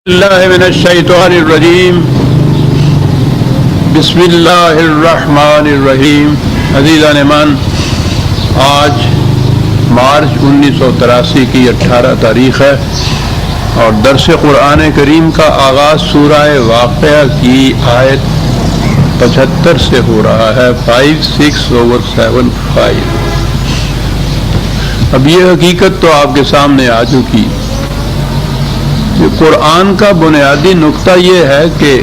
اللہ من الشیطان الرجیم بسم اللہ الرحمن الرحیم۔ عزیزان ایمان، آج مارچ 1983 کی 18 تاریخ ہے اور درس قرآن کریم کا آغاز سورہ واقعہ کی آیت 75 سے ہو رہا ہے، 56/75۔ اب یہ حقیقت تو آپ کے سامنے آ چکی کہ قرآن کا بنیادی نقطہ یہ ہے کہ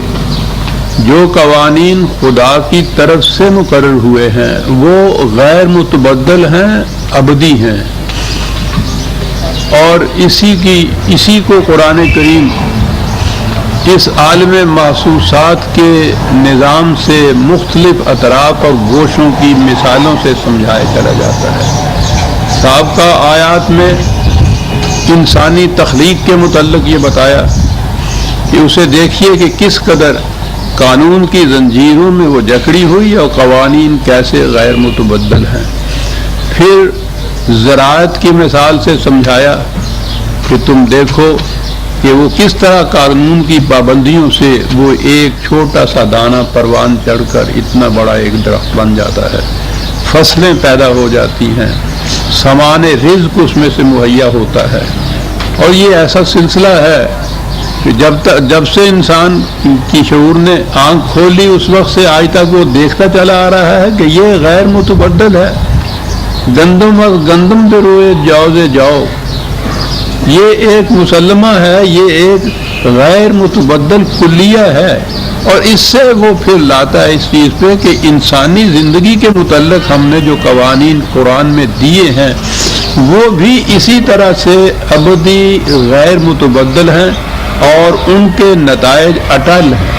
جو قوانین خدا کی طرف سے مقرر ہوئے ہیں وہ غیر متبدل ہیں، ابدی ہیں، اور اسی کو قرآن کریم اس عالم محسوسات کے نظام سے مختلف اطراف اور گوشوں کی مثالوں سے سمجھایا چلا جاتا ہے۔ سابقہ آیات میں انسانی تخلیق کے متعلق یہ بتایا کہ اسے دیکھیے کہ کس قدر قانون کی زنجیروں میں وہ جکڑی ہوئی اور قوانین کیسے غیر متبدل ہیں۔ پھر زراعت کی مثال سے سمجھایا کہ تم دیکھو کہ وہ کس طرح قانون کی پابندیوں سے وہ ایک چھوٹا سا دانہ پروان چڑھ کر اتنا بڑا ایک درخت بن جاتا ہے، فصلیں پیدا ہو جاتی ہیں، سامان رزق اس میں سے مہیا ہوتا ہے۔ اور یہ ایسا سلسلہ ہے کہ جب سے انسان کی شعور نے آنکھ کھولی اس وقت سے آج تک وہ دیکھتا چلا آ رہا ہے کہ یہ غیر متبدل ہے۔ گندم پہ روئے جاؤ، یہ ایک مسلمہ ہے، یہ ایک غیر متبدل کلیہ ہے، اور اس سے وہ پھر لاتا ہے اس چیز پہ کہ انسانی زندگی کے متعلق ہم نے جو قوانین قرآن میں دیے ہیں وہ بھی اسی طرح سے ابدی غیر متبدل ہیں اور ان کے نتائج اٹل ہیں۔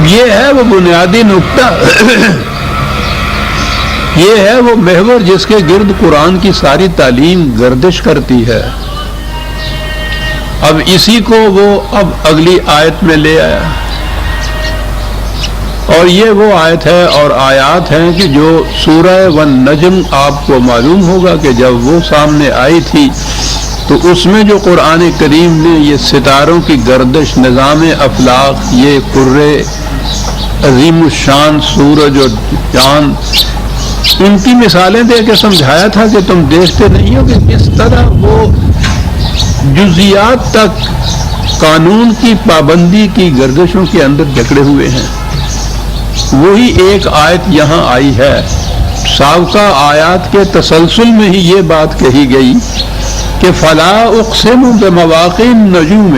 یہ ہے وہ بنیادی نقطہ، یہ ہے وہ محور جس کے گرد قرآن کی ساری تعلیم گردش کرتی ہے۔ اب اسی کو وہ اگلی آیت میں لے آیا، اور یہ وہ آیت ہے اور آیات ہیں کہ جو سورہ والنجم آپ کو معلوم ہوگا کہ جب وہ سامنے آئی تھی تو اس میں جو قرآن کریم نے یہ ستاروں کی گردش، نظام افلاق، یہ کرے عظیم الشان سورج اور چاند، ان کی مثالیں دے کے سمجھایا تھا کہ تم دیکھتے نہیں ہو کہ کس طرح وہ جزیات تک قانون کی پابندی کی گردشوں کے اندر جکڑے ہوئے ہیں۔ وہی ایک آیت یہاں آئی ہے۔ سابقہ آیات کے تسلسل میں ہی یہ بات کہی گئی کہ فلا اقسم بمواقع النجوم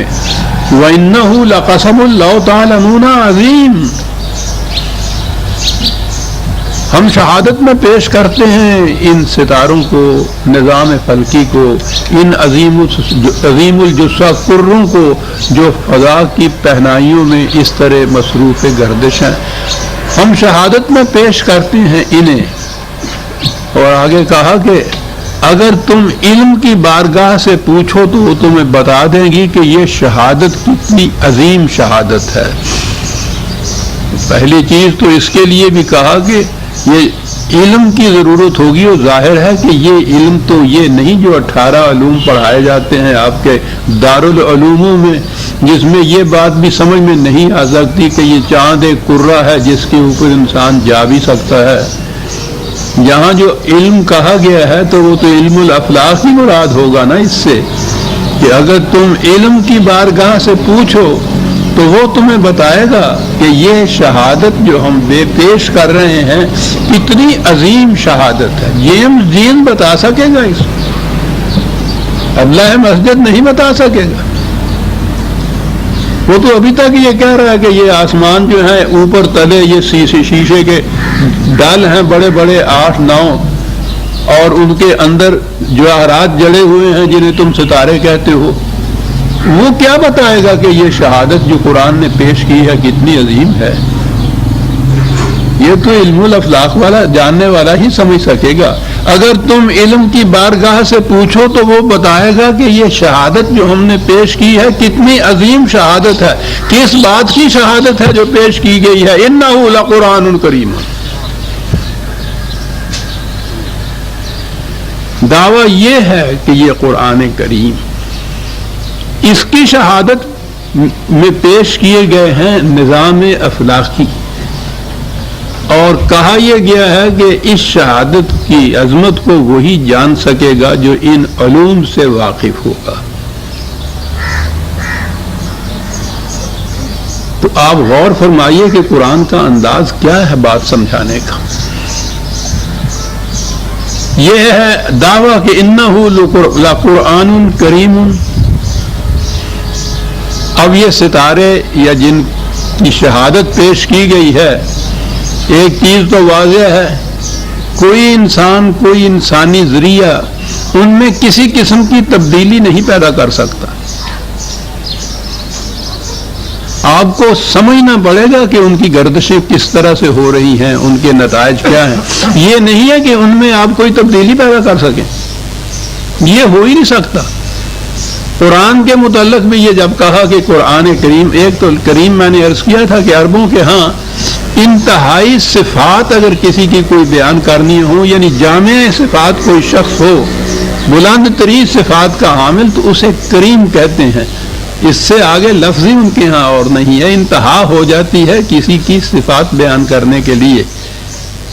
وانہ لقسم لو تعلمون عظیم۔ ہم شہادت میں پیش کرتے ہیں ان ستاروں کو، نظام فلکی کو، ان عظیم الجثہ کروں کو جو فضا کی پہنائیوں میں اس طرح مصروف گردش ہیں، ہم شہادت میں پیش کرتے ہیں انہیں۔ اور آگے کہا کہ اگر تم علم کی بارگاہ سے پوچھو تو وہ تمہیں بتا دیں گی کہ یہ شہادت کتنی عظیم شہادت ہے۔ پہلی چیز تو اس کے لیے بھی کہا کہ یہ علم کی ضرورت ہوگی، اور ظاہر ہے کہ یہ علم تو یہ نہیں جو 18 علوم پڑھائے جاتے ہیں آپ کے دارالعلوموں میں، جس میں یہ بات بھی سمجھ میں نہیں آ سکتی کہ یہ چاند ایک کرہ ہے جس کے اوپر انسان جا بھی سکتا ہے۔ یہاں جو علم کہا گیا ہے تو وہ تو علم الافلاق ہی مراد ہوگا نا اس سے، کہ اگر تم علم کی بارگاہ سے پوچھو تو وہ تمہیں بتائے گا کہ یہ شہادت جو ہم پیش کر رہے ہیں کتنی عظیم شہادت ہے۔ جیمز دین بتا سکے گا اس کو، اللہ مسجد نہیں بتا سکے گا۔ وہ تو ابھی تک یہ کہہ رہا ہے کہ یہ آسمان جو ہیں اوپر تلے یہ شیشے کے ڈال ہیں بڑے بڑے 8-9، اور ان کے اندر جواہرات جڑے ہوئے ہیں جنہیں تم ستارے کہتے ہو۔ وہ کیا بتائے گا کہ یہ شہادت جو قرآن نے پیش کی ہے کتنی عظیم ہے؟ یہ تو علم الافلاق والا جاننے والا ہی سمجھ سکے گا۔ اگر تم علم کی بارگاہ سے پوچھو تو وہ بتائے گا کہ یہ شہادت جو ہم نے پیش کی ہے کتنی عظیم شہادت ہے۔ کس بات کی شہادت ہے جو پیش کی گئی ہے؟ انہ لقرآن کریم۔ دعویٰ یہ ہے کہ یہ قرآن کریم، اس کی شہادت میں پیش کیے گئے ہیں نظام اخلاقی، اور کہا یہ گیا ہے کہ اس شہادت کی عظمت کو وہی جان سکے گا جو ان علوم سے واقف ہوگا۔ تو آپ غور فرمائیے کہ قرآن کا انداز کیا ہے بات سمجھانے کا۔ یہ ہے دعویٰ کہ انہ لقرآن کریم۔ اب یہ ستارے یا جن کی شہادت پیش کی گئی ہے، ایک چیز تو واضح ہے، کوئی انسان، کوئی انسانی ذریعہ ان میں کسی قسم کی تبدیلی نہیں پیدا کر سکتا۔ آپ کو سمجھنا پڑے گا کہ ان کی گردشیں کس طرح سے ہو رہی ہیں، ان کے نتائج کیا ہیں۔ یہ نہیں ہے کہ ان میں آپ کوئی تبدیلی پیدا کر سکیں، یہ ہو ہی نہیں سکتا۔ قرآن کے متعلق بھی یہ جب کہا کہ قرآن کریم، ایک تو کریم میں نے عرض کیا تھا کہ عربوں کے ہاں انتہائی صفات اگر کسی کی کوئی بیان کرنی ہو، یعنی جامع صفات کوئی شخص ہو، بلند ترین صفات کا حامل، تو اسے کریم کہتے ہیں۔ اس سے آگے لفظ ہی ان کے ہاں اور نہیں ہے، انتہا ہو جاتی ہے کسی کی صفات بیان کرنے کے لیے۔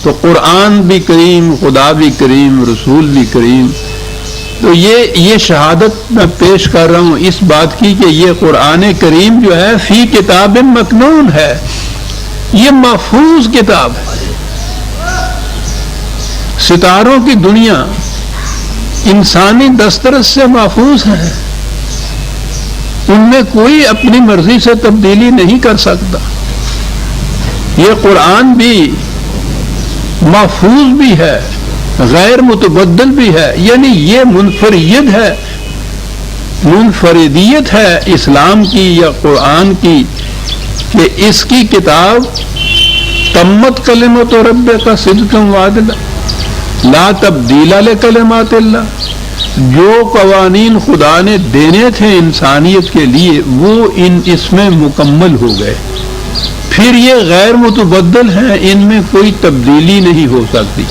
تو قرآن بھی کریم، خدا بھی کریم، رسول بھی کریم۔ تو یہ شہادت میں پیش کر رہا ہوں اس بات کی کہ یہ قرآن کریم جو ہے فی کتاب مکنون ہے، یہ محفوظ کتاب ہے۔ ستاروں کی دنیا انسانی دسترس سے محفوظ ہے، ان میں کوئی اپنی مرضی سے تبدیلی نہیں کر سکتا۔ یہ قرآن بھی محفوظ بھی ہے، غیر متبدل بھی ہے، یعنی یہ منفرد ہے، منفردیت ہے اسلام کی یا قرآن کی کہ اس کی کتاب تمت کلمت ربک صدقا وعدلا لا تبدیل لکلمات اللہ، جو قوانین خدا نے دینے تھے انسانیت کے لیے وہ اس میں مکمل ہو گئے، پھر یہ غیر متبدل ہیں، ان میں کوئی تبدیلی نہیں ہو سکتی۔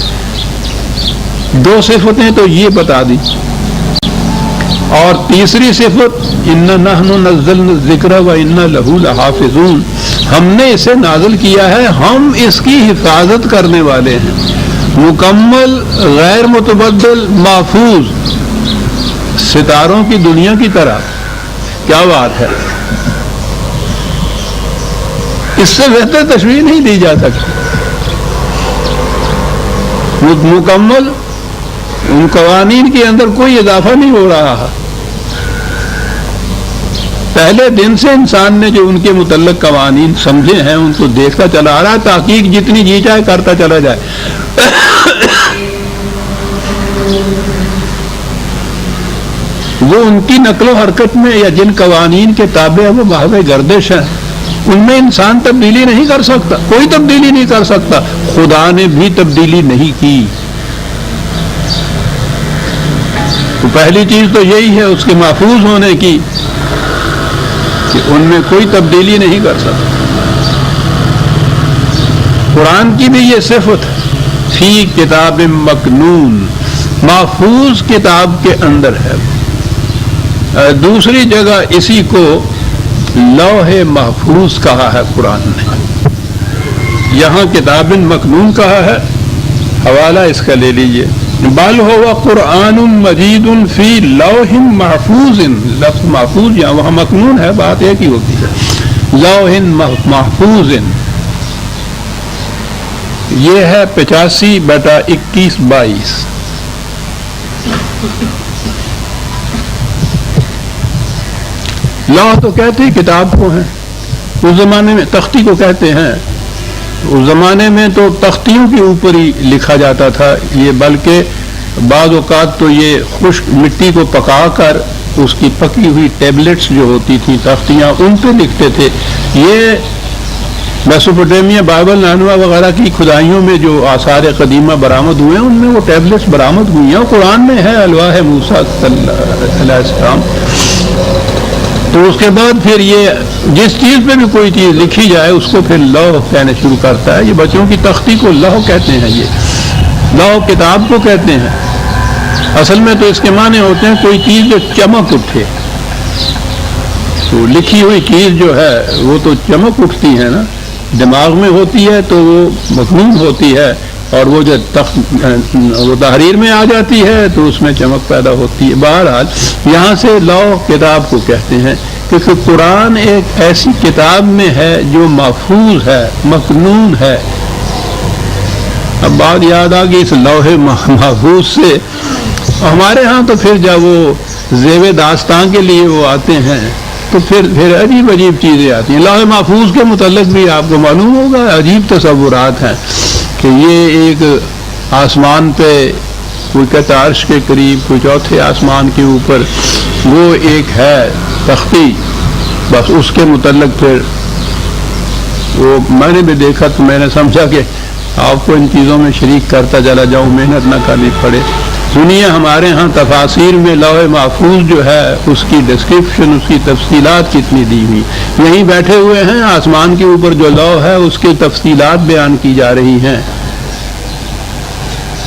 دو صفتیں تو یہ بتا دی، اور تیسری صفت اِنَّا نَحْنُ نَزَّلْنَا الذِّكْرَ وَإِنَّا لَهُ لَحَافِظُونَ، ہم نے اسے نازل کیا ہے، ہم اس کی حفاظت کرنے والے ہیں۔ مکمل، غیر متبدل، محفوظ، ستاروں کی دنیا کی طرح۔ کیا بات ہے، اس سے بہتر تشریح نہیں دی جا سکتی۔ مکمل، ان قوانین کے اندر کوئی اضافہ نہیں ہو رہا ہے۔ پہلے دن سے انسان نے جو ان کے متعلق قوانین سمجھے ہیں ان کو دیکھتا چلا آ رہا ہے، تحقیق جتنی جی چاہے کرتا چلا جائے۔ وہ ان کی نقل و حرکت میں یا جن قوانین کے تابع وہ محض گردش ہیں، ان میں انسان تبدیلی نہیں کر سکتا، کوئی تبدیلی نہیں کر سکتا۔ خدا نے بھی تبدیلی نہیں کی۔ تو پہلی چیز تو یہی ہے اس کے محفوظ ہونے کی کہ ان میں کوئی تبدیلی نہیں کر سکتا۔ قرآن کی بھی یہ صفت فی کتاب مکنون، محفوظ کتاب کے اندر ہے۔ دوسری جگہ اسی کو لوح محفوظ کہا ہے قرآن نے، یہاں کتاب مکنون کہا ہے۔ حوالہ اس کا لے لیجئے، بل ہوا قرآن مجید فی لوح محفوظ، لفظ محفوظ یا وہاں مکنون ہے، بات ایک ہی ہوتی ہے۔ لوح محفوظ، یہ ہے 85/21-22۔ لوح تو کہتے ہیں کتاب کو ہیں، اس زمانے میں تختی کو کہتے ہیں، اس زمانے میں تو تختیوں کے اوپر ہی لکھا جاتا تھا یہ، بلکہ بعض اوقات تو یہ خشک مٹی کو پکا کر اس کی پکی ہوئی ٹیبلٹس جو ہوتی تھیں تختیاں، ان پہ لکھتے تھے۔ یہ میسوپوٹیمیا، بائبل، نانوا وغیرہ کی کھدائیوں میں جو آثار قدیمہ برآمد ہوئے ہیں ان میں وہ ٹیبلٹس برآمد ہوئی ہیں، اور قرآن میں ہے الواح موسیٰ علیہ السلام۔ تو اس کے بعد پھر یہ جس چیز پہ بھی کوئی چیز لکھی جائے اس کو پھر لوح کہنے شروع کرتا ہے۔ یہ بچوں کی تختی کو لوح کہتے ہیں، یہ لوح کتاب کو کہتے ہیں۔ اصل میں تو اس کے معنی ہوتے ہیں کوئی چیز جو چمک اٹھے، تو لکھی ہوئی چیز جو ہے وہ تو چمک اٹھتی ہے نا، دماغ میں ہوتی ہے تو وہ مضمون ہوتی ہے، اور وہ جو وہ تحریر میں آ جاتی ہے تو اس میں چمک پیدا ہوتی ہے۔ بہرحال یہاں سے لوح کتاب کو کہتے ہیں، کیونکہ قرآن ایک ایسی کتاب میں ہے جو محفوظ ہے، مکنون ہے۔ اب بات یاد آ گئی اس لوح محفوظ سے، ہمارے ہاں تو پھر جب وہ زیب داستان کے لیے وہ آتے ہیں تو پھر عجیب عجیب چیزیں آتی ہیں۔ لوح محفوظ کے متعلق بھی آپ کو معلوم ہوگا عجیب تصورات ہیں کہ یہ ایک آسمان پہ کوئی کہتا عرش کے قریب، کوئی چوتھے آسمان کے اوپر وہ ایک ہے تختی، بس اس کے متعلق پھر وہ میں نے بھی دیکھا تو میں نے سمجھا کہ آپ کو ان چیزوں میں شریک کرتا چلا جاؤں، محنت نہ کرنی پڑے۔ سنیے ہمارے ہاں تفاسیر میں لوح محفوظ جو ہے اس کی ڈسکرپشن، اس کی تفصیلات کتنی دی ہوئی، یہیں بیٹھے ہوئے ہیں آسمان کے اوپر جو لوح ہے اس کی تفصیلات بیان کی جا رہی ہیں۔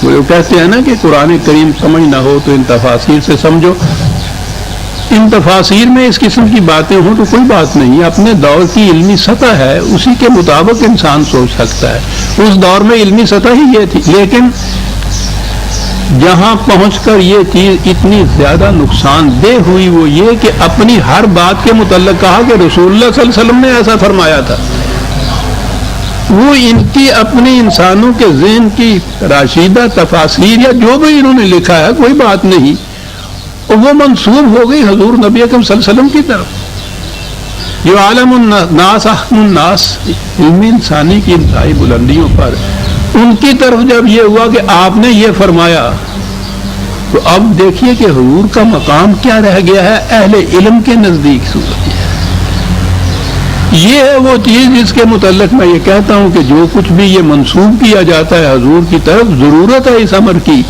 وہ کہتے ہیں نا کہ قرآن کریم سمجھ نہ ہو تو ان تفاسیر سے سمجھو۔ ان تفاسیر میں اس قسم کی باتیں ہوں تو کوئی بات نہیں، اپنے دور کی علمی سطح ہے اسی کے مطابق انسان سوچ سکتا ہے۔ اس دور میں علمی سطح ہی یہ تھی، لیکن جہاں پہنچ کر یہ چیز اتنی زیادہ نقصان دہ ہوئی وہ یہ کہ اپنی ہر بات کے متعلق کہا کہ رسول اللہ صلی اللہ علیہ وسلم نے ایسا فرمایا تھا۔ وہ ان کی اپنی انسانوں کے ذہن کی راشدہ تفاسیر یا جو بھی انہوں نے لکھا ہے کوئی بات نہیں، اور وہ منسوب ہو گئی حضور نبی اکرم صلی اللہ علیہ وسلم کی طرف۔ جو عالم الناس احکم الناس، علم انسانی کی انتہائی بلندیوں پر ان کی طرف جب یہ ہوا کہ آپ نے یہ فرمایا، تو اب دیکھیے کہ حضور کا مقام کیا رہ گیا ہے اہل علم کے نزدیک۔ یہ ہے وہ چیز جس کے متعلق میں یہ کہتا ہوں کہ جو کچھ بھی یہ منسوب کیا جاتا ہے حضور کی طرف، ضرورت ہے اس امر کی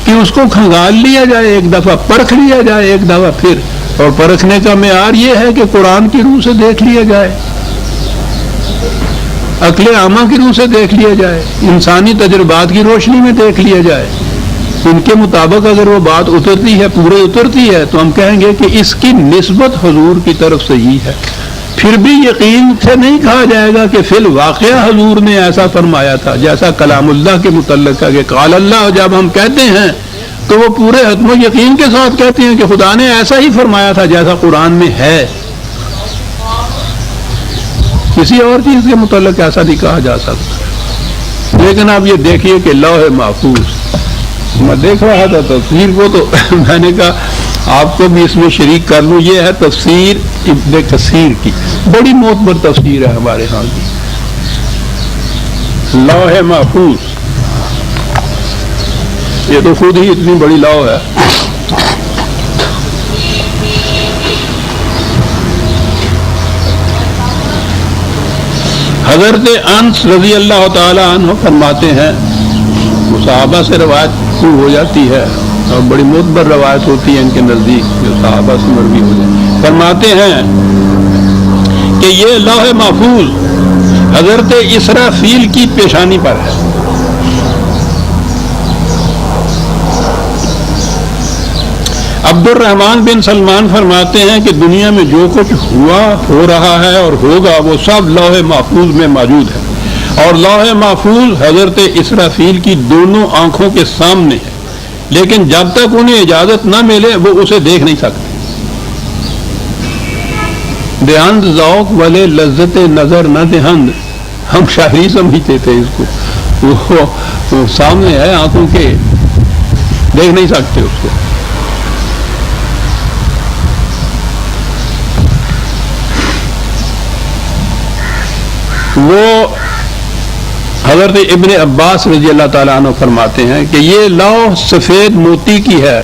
کہ اس کو کھنگال لیا جائے، ایک دفعہ پرکھ لیا جائے ایک دفعہ پھر، اور پرکھنے کا معیار یہ ہے کہ قرآن کی روح سے دیکھ لیا جائے، عقل عامہ کی روح سے دیکھ لیا جائے، انسانی تجربات کی روشنی میں دیکھ لیا جائے۔ ان کے مطابق اگر وہ بات اترتی ہے، پورے اترتی ہے، تو ہم کہیں گے کہ اس کی نسبت حضور کی طرف سے ہی ہے۔ پھر بھی یقین سے نہیں کہا جائے گا کہ فی الواقعہ حضور نے ایسا فرمایا تھا، جیسا کلام اللہ کے متعلق ہے کہ قال اللہ جب ہم کہتے ہیں تو وہ پورے حتم و یقین کے ساتھ کہتے ہیں کہ خدا نے ایسا ہی فرمایا تھا جیسا قرآن میں ہے۔ کسی اور چیز کے متعلق ایسا نہیں کہا جا سکتا۔ لیکن اب یہ دیکھیے کہ لوح محفوظ، میں دیکھ رہا تھا تفسیر کو تو میں نے کہا آپ کو بھی اس میں شریک کر لوں۔ یہ ہے تفسیر ابن کثیر کی، بڑی معتبر تفسیر ہے ہمارے ہاں کی، لوح محفوظ۔ یہ تو خود ہی اتنی بڑی لوح ہے۔ حضرت انس رضی اللہ تعالی عنہ فرماتے ہیں، صحابہ سے روایت ہو جاتی ہے اور بڑی معتبر روایت ہوتی ہے ان کے نزدیک، جو صحابہ سے مروی ہو جائے، فرماتے ہیں کہ یہ لوح محفوظ حضرت اسرافیل کی پیشانی پر ہے۔ عبد الرحمن بن سلمان فرماتے ہیں کہ دنیا میں جو کچھ ہوا، ہو رہا ہے اور ہوگا وہ سب لوح محفوظ میں موجود ہے، اور لوح محفوظ حضرت اسرافیل کی دونوں آنکھوں کے سامنے ہے، لیکن جب تک انہیں اجازت نہ ملے وہ اسے دیکھ نہیں سکتے۔ دہند ذوق والے لذت نظر نہ دہند، ہم شاعری سمجھتے تھے اس کو، وہ سامنے ہے آنکھوں کے، دیکھ نہیں سکتے اس کو۔ وہ حضرت ابن عباس رضی اللہ تعالیٰ عنہ فرماتے ہیں کہ یہ لوح سفید موتی کی ہے،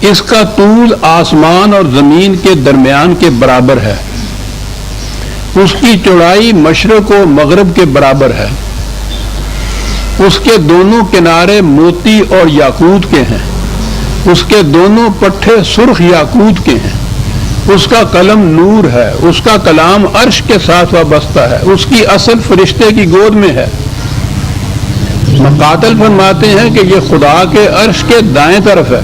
اس کا طول آسمان اور زمین کے درمیان کے برابر ہے، اس کی چوڑائی مشرق و مغرب کے برابر ہے، اس کے دونوں کنارے موتی اور یاقوت کے ہیں، اس کے دونوں پٹھے سرخ یاقوت کے ہیں، اس کا قلم نور ہے، اس کا کلام عرش کے ساتھ وابستہ ہے، اس کی اصل فرشتے کی گود میں ہے۔ مقاتل فرماتے ہیں کہ یہ خدا کے عرش کے دائیں طرف ہے،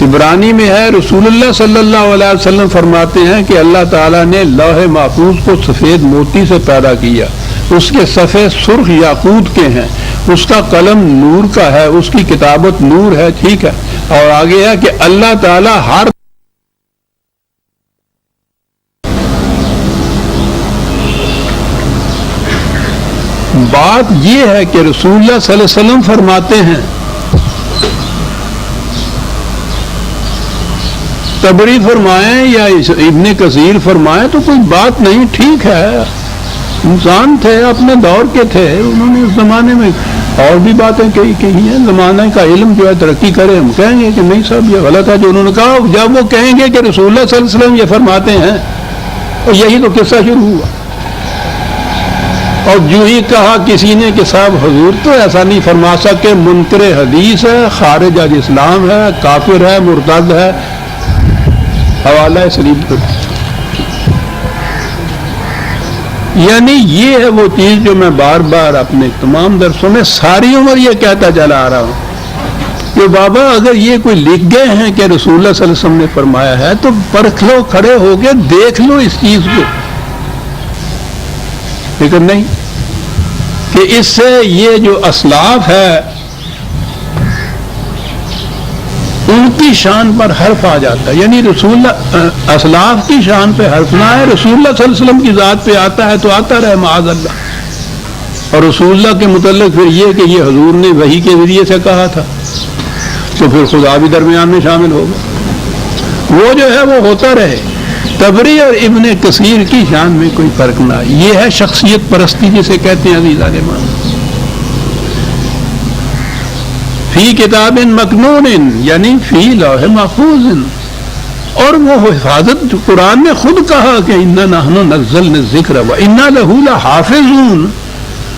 عبرانی میں ہے رسول اللہ صلی اللہ علیہ وسلم فرماتے ہیں کہ اللہ تعالیٰ نے لوح محفوظ کو سفید موتی سے پیدا کیا، اس کے صفحے سرخ یاقوت کے ہیں، اس کا قلم نور کا ہے، اس کی کتابت نور ہے، ٹھیک ہے، اور آگے ہے کہ اللہ تعالیٰ ہر بات یہ ہے کہ رسول اللہ صلی اللہ علیہ وسلم فرماتے ہیں، طبری فرمائیں یا ابن کثیر فرمائیں تو کوئی بات نہیں، ٹھیک ہے، انسان تھے، اپنے دور کے تھے، انہوں نے اس زمانے میں اور بھی باتیں کہی ہیں، زمانہ کا علم جو ہے ترقی کرے، ہم کہیں گے کہ نہیں صاحب یہ غلط ہے جو انہوں نے کہا، جب وہ کہیں گے کہ رسول اللہ صلی اللہ علیہ وسلم یہ فرماتے ہیں، اور یہی تو قصہ شروع ہوا، اور جو ہی کہا کسی نے کہ صاحب حضور تو ایسا نہیں فرما سکے، منکر حدیث ہے، خارج از اسلام ہے، کافر ہے، مرتد ہے، حوالہ سلیم کر، یعنی یہ ہے وہ چیز جو میں بار بار اپنے تمام درسوں میں ساری عمر یہ کہتا چلا آ رہا ہوں کہ بابا اگر یہ کوئی لکھ گئے ہیں کہ رسول اللہ صلی اللہ علیہ وسلم نے فرمایا ہے تو پرکھ لو، کھڑے ہو کے دیکھ لو اس چیز کو، فکر نہیں کہ اس سے یہ جو اسلاف ہے ان کی شان پر حرف آ جاتا ہے، یعنی رسول اللہ اسلاف کی شان پہ حرف نہ ہے، رسول اللہ صلی اللہ علیہ وسلم کی ذات پہ آتا ہے تو آتا رہے معاذ اللہ، اور رسول اللہ کے متعلق پھر یہ کہ یہ حضور نے وحی کے ذریعے سے کہا تھا تو پھر خدا بھی درمیان میں شامل ہوگا، وہ جو ہے وہ ہوتا رہے، طبری اور ابن کثیر کی شان میں کوئی فرق نہ، یہ ہے شخصیت پرستی جسے کہتے ہیں عزیزان مان، فی کتاب مکنون یعنی فی لوح محفوظ، اور وہ حفاظت قرآن نے خود کہا کہ انا نحن نزلنا الذکر وانا لہ لحافظون،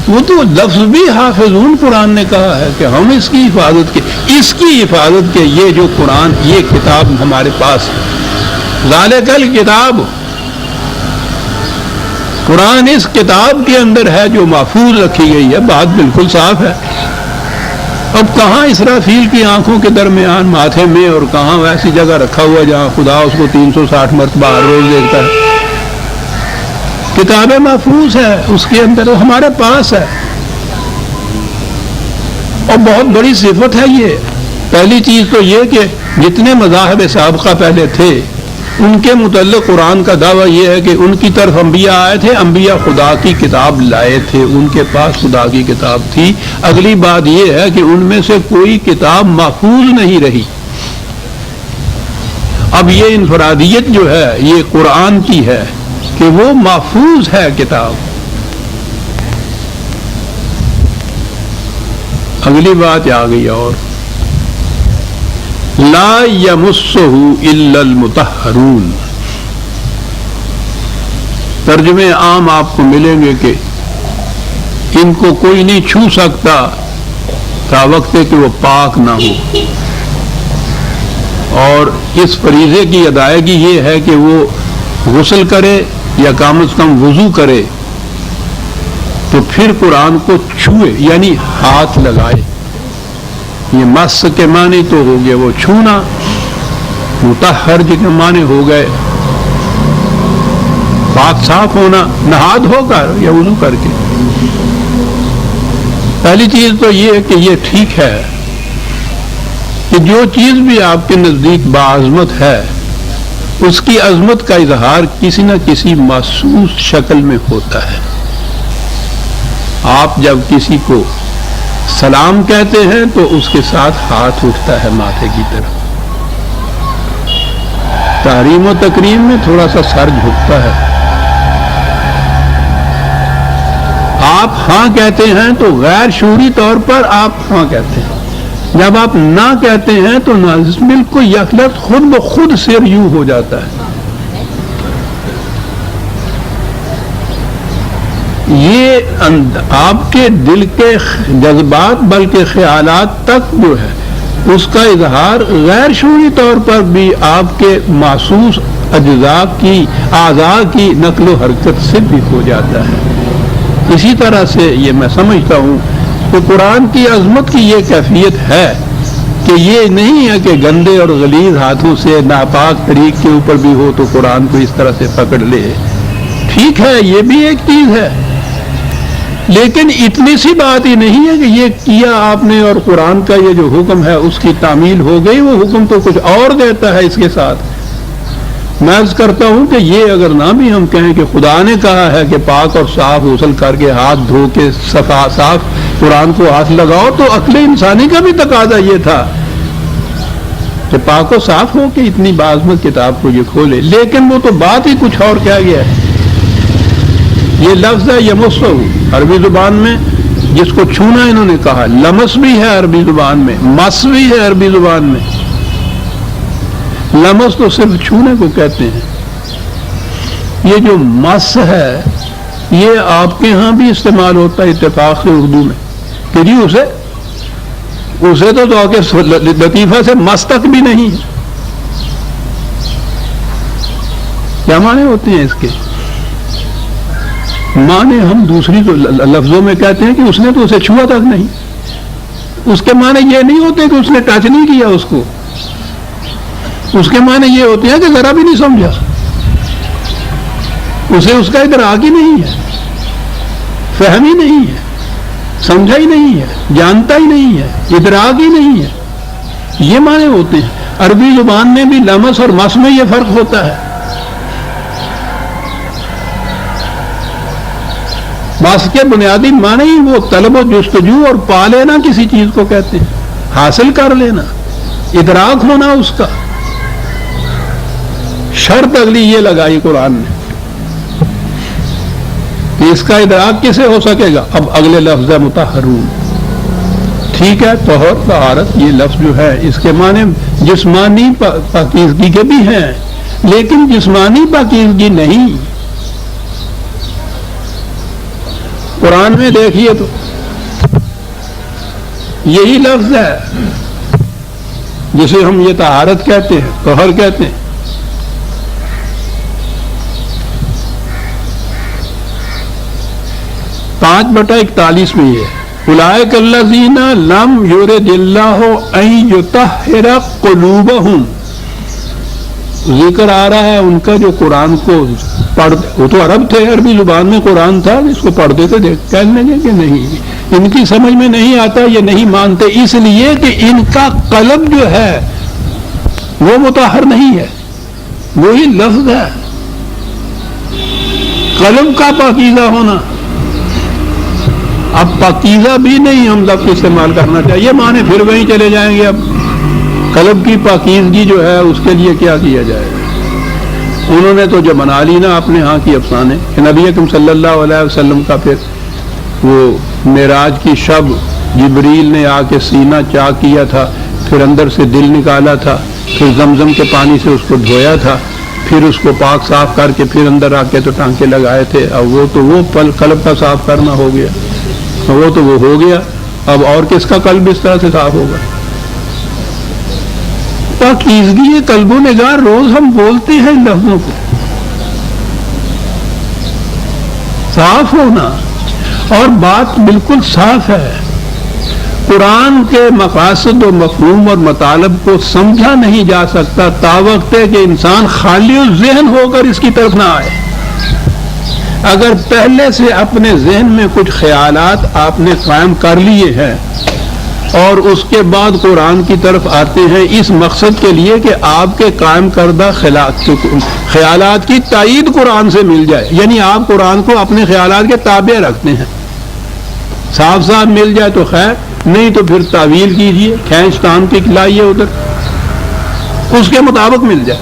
وہ تو لفظ بھی حافظون قرآن نے کہا ہے کہ ہم اس کی حفاظت کے، اس کی حفاظت کے، یہ جو قرآن یہ کتاب ہمارے پاس، ذالک الکتاب، قرآن اس کتاب کے اندر ہے جو محفوظ رکھی گئی ہے، بات بالکل صاف ہے۔ اب کہاں اسرافیل کی آنکھوں کے درمیان ماتھے میں اور کہاں ویسی جگہ رکھا ہوا جہاں خدا اس کو 360 مرتبہ ہر روز دیکھتا ہے، کتاب محفوظ ہے، اس کے اندر ہمارے پاس ہے، اور بہت بڑی صفت ہے یہ۔ پہلی چیز تو یہ کہ جتنے مذاہب سابقہ پہلے تھے ان کے متعلق قرآن کا دعویٰ یہ ہے کہ ان کی طرف انبیاء آئے تھے، انبیاء خدا کی کتاب لائے تھے، ان کے پاس خدا کی کتاب تھی۔ اگلی بات یہ ہے کہ ان میں سے کوئی کتاب محفوظ نہیں رہی۔ اب یہ انفرادیت جو ہے یہ قرآن کی ہے کہ وہ محفوظ ہے کتاب۔ اگلی بات آ گئی اور لا یمسہ الا المطہرون، ترجمے عام آپ کو ملیں گے کہ ان کو کوئی نہیں چھو سکتا تا وقت کہ وہ پاک نہ ہو، اور اس فریضے کی ادائیگی یہ ہے کہ وہ غسل کرے یا کم از کم وضو کرے تو پھر قرآن کو چھوئے، یعنی ہاتھ لگائے۔ یہ مس کے معنی تو ہو گئے وہ چھونا، مطہر کے معنی ہو گئے پاک صاف ہونا، نہا دھو کر یا وضو کر کے۔ پہلی چیز تو یہ ہے کہ یہ ٹھیک ہے کہ جو چیز بھی آپ کے نزدیک باعظمت ہے اس کی عظمت کا اظہار کسی نہ کسی محسوس شکل میں ہوتا ہے۔ آپ جب کسی کو سلام کہتے ہیں تو اس کے ساتھ ہاتھ اٹھتا ہے ماتھے کی طرف، تحریم و تکریم میں تھوڑا سا سر جھکتا ہے۔ آپ ہاں کہتے ہیں تو غیر شعوری طور پر آپ ہاں کہتے ہیں، جب آپ نہ کہتے ہیں تو بالکل یک لفظ خود بخود سر یوں ہو جاتا ہے۔ یہ آپ کے دل کے جذبات بلکہ خیالات تک جو ہے اس کا اظہار غیر شعوری طور پر بھی آپ کے محسوس اجزاء کی اعضاء کی نقل و حرکت سے بھی ہو جاتا ہے۔ اسی طرح سے یہ میں سمجھتا ہوں کہ قرآن کی عظمت کی یہ کیفیت ہے کہ یہ نہیں ہے کہ گندے اور غلیظ ہاتھوں سے ناپاک طریق کے اوپر بھی ہو تو قرآن کو اس طرح سے پکڑ لے. ٹھیک ہے، یہ بھی ایک چیز ہے، لیکن اتنی سی بات ہی نہیں ہے کہ یہ کیا آپ نے اور قرآن کا یہ جو حکم ہے اس کی تعمیل ہو گئی. وہ حکم تو کچھ اور دیتا ہے اس کے ساتھ. میں عرض کرتا ہوں کہ یہ اگر نہ بھی ہم کہیں کہ خدا نے کہا ہے کہ پاک اور صاف غسل کر کے ہاتھ دھو کے صاف قرآن کو ہاتھ لگاؤ، تو عقل انسانی کا بھی تقاضا یہ تھا کہ پاک و صاف ہو کے اتنی باعظمت کتاب کو یہ کھولے. لیکن وہ تو بات ہی کچھ اور کیا گیا ہے. یہ لفظ ہے یمسہ عربی زبان میں، جس کو چھونا انہوں نے کہا. لمس بھی ہے عربی زبان میں، مس بھی ہے عربی زبان میں. لمس تو صرف چھونے کو کہتے ہیں. یہ جو مس ہے یہ آپ کے ہاں بھی استعمال ہوتا ہے اتفاق سے اردو میں کہ جی اسے تو لطیفہ سے مس تک بھی نہیں ہے. کیا معنی ہوتے ہیں اس کے؟ معنی ہم دوسری لفظوں میں کہتے ہیں کہ اس نے تو اسے چھوا تک نہیں. اس کے معنی یہ نہیں ہوتے کہ اس نے ٹچ نہیں کیا اس کو. اس کے معنی یہ ہوتے ہیں کہ ذرا بھی نہیں سمجھا، اسے اس کا ادراک ہی نہیں ہے، فہم ہی نہیں ہے، سمجھا ہی نہیں ہے، جانتا ہی نہیں ہے، ادراک ہی نہیں ہے. یہ معنی ہوتے ہیں. عربی زبان میں بھی لمس اور مس میں یہ فرق ہوتا ہے. مس کے بنیادی معنی ہی وہ طلب و جستجو اور پا لینا کسی چیز کو کہتے ہیں، حاصل کر لینا، ادراک ہونا اس کا. شرط اگلی یہ لگائی قرآن نے کہ اس کا ادراک کسے ہو سکے گا. اب اگلے لفظ ہے مطہرون. ٹھیک ہے، طہور طہارت یہ لفظ جو ہے اس کے معنی جسمانی پاکیزگی کے بھی ہیں، لیکن جسمانی پاکیزگی نہیں. قرآن میں دیکھیے تو یہی لفظ ہے جسے ہم یہ طہارت کہتے ہیں، طہر کہتے ہیں. 5/41 میں یہ اولئک الذین لم یرد اللہ ان یطہر قلوبہم. ذکر آ رہا ہے ان کا جو قرآن کو پڑھتے، وہ تو عرب تھے، عربی زبان میں قرآن تھا، اس کو پڑھتے تھے. کہنے لگے کہ نہیں، ان کی سمجھ میں نہیں آتا، یہ نہیں مانتے، اس لیے کہ ان کا قلب جو ہے وہ مطہر نہیں ہے. وہی لفظ ہے قلب کا پاکیزہ ہونا. اب پاکیزہ بھی نہیں ہم لفظ استعمال کرنا چاہیے، معنی پھر وہیں چلے جائیں گے. اب قلب کی پاکیزگی جو ہے اس کے لیے کیا کیا جائے. انہوں نے تو جو بنا لی نا اپنے ہاں کی افسانے کہ نبی اکرم صلی اللہ علیہ وسلم کا پھر وہ معراج کی شب جبریل نے آ کے سینہ چاک کیا تھا، پھر اندر سے دل نکالا تھا، پھر زمزم کے پانی سے اس کو دھویا تھا، پھر اس کو پاک صاف کر کے پھر اندر آ کے تو ٹانکے لگائے تھے. اب وہ تو وہ قلب کا صاف کرنا ہو گیا، وہ تو وہ ہو گیا. اب اور کس کا قلب اس طرح سے صاف ہوگا؟ پاکیزگی قلب و نگار روز ہم بولتے ہیں ان لفظوں کو. صاف ہونا، اور بات بالکل صاف ہے. قرآن کے مقاصد و مفہوم اور مطالب کو سمجھا نہیں جا سکتا تا وقت ہے کہ انسان خالی الذہن ہو کر اس کی طرف نہ آئے. اگر پہلے سے اپنے ذہن میں کچھ خیالات آپ نے قائم کر لیے ہیں اور اس کے بعد قرآن کی طرف آتے ہیں اس مقصد کے لیے کہ آپ کے قائم کردہ خیالات کی تائید قرآن سے مل جائے، یعنی آپ قرآن کو اپنے خیالات کے تابع رکھتے ہیں، صاف صاف مل جائے تو خیر، نہیں تو پھر تعویل کیجئے، کھینچ تان کی لائیے ادھر، اس کے مطابق مل جائے.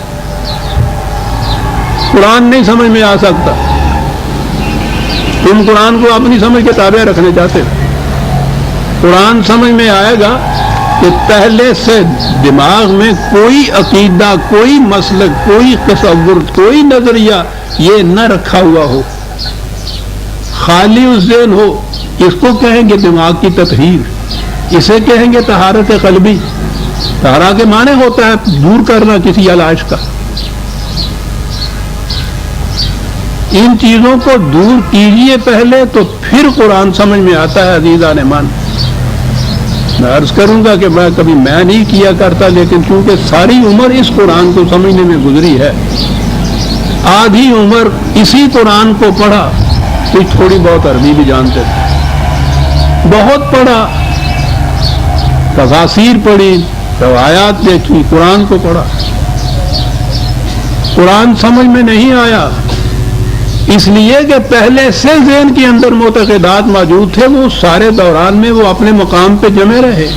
قرآن نہیں سمجھ میں آ سکتا، تم قرآن کو اپنی سمجھ کے تابع رکھنے چاہتے ہو. قرآن سمجھ میں آئے گا کہ پہلے سے دماغ میں کوئی عقیدہ، کوئی مسلک، کوئی تصور، کوئی نظریہ یہ نہ رکھا ہوا ہو، خالی ذہن ہو. اس کو کہیں گے دماغ کی تطہیر، اسے کہیں گے طہارت قلبی. طہارا کے معنی ہوتا ہے دور کرنا کسی علائش کا. ان چیزوں کو دور کیجئے پہلے تو پھر قرآن سمجھ میں آتا ہے. عزیزان ایمان، میں عرض کروں گا کہ میں کبھی نہیں کیا کرتا، لیکن چونکہ ساری عمر اس قرآن کو سمجھنے میں گزری ہے، آدھی عمر اسی قرآن کو پڑھا، کچھ تھوڑی بہت عربی بھی جانتے تھے، بہت پڑھا، تفاسیر پڑھی، روایات دیکھی، قرآن کو پڑھا، قرآن سمجھ میں نہیں آیا، اس لیے کہ پہلے سے ذہن کے اندر معتقدات موجود تھے، وہ سارے دوران میں وہ اپنے مقام پہ جمے رہے۔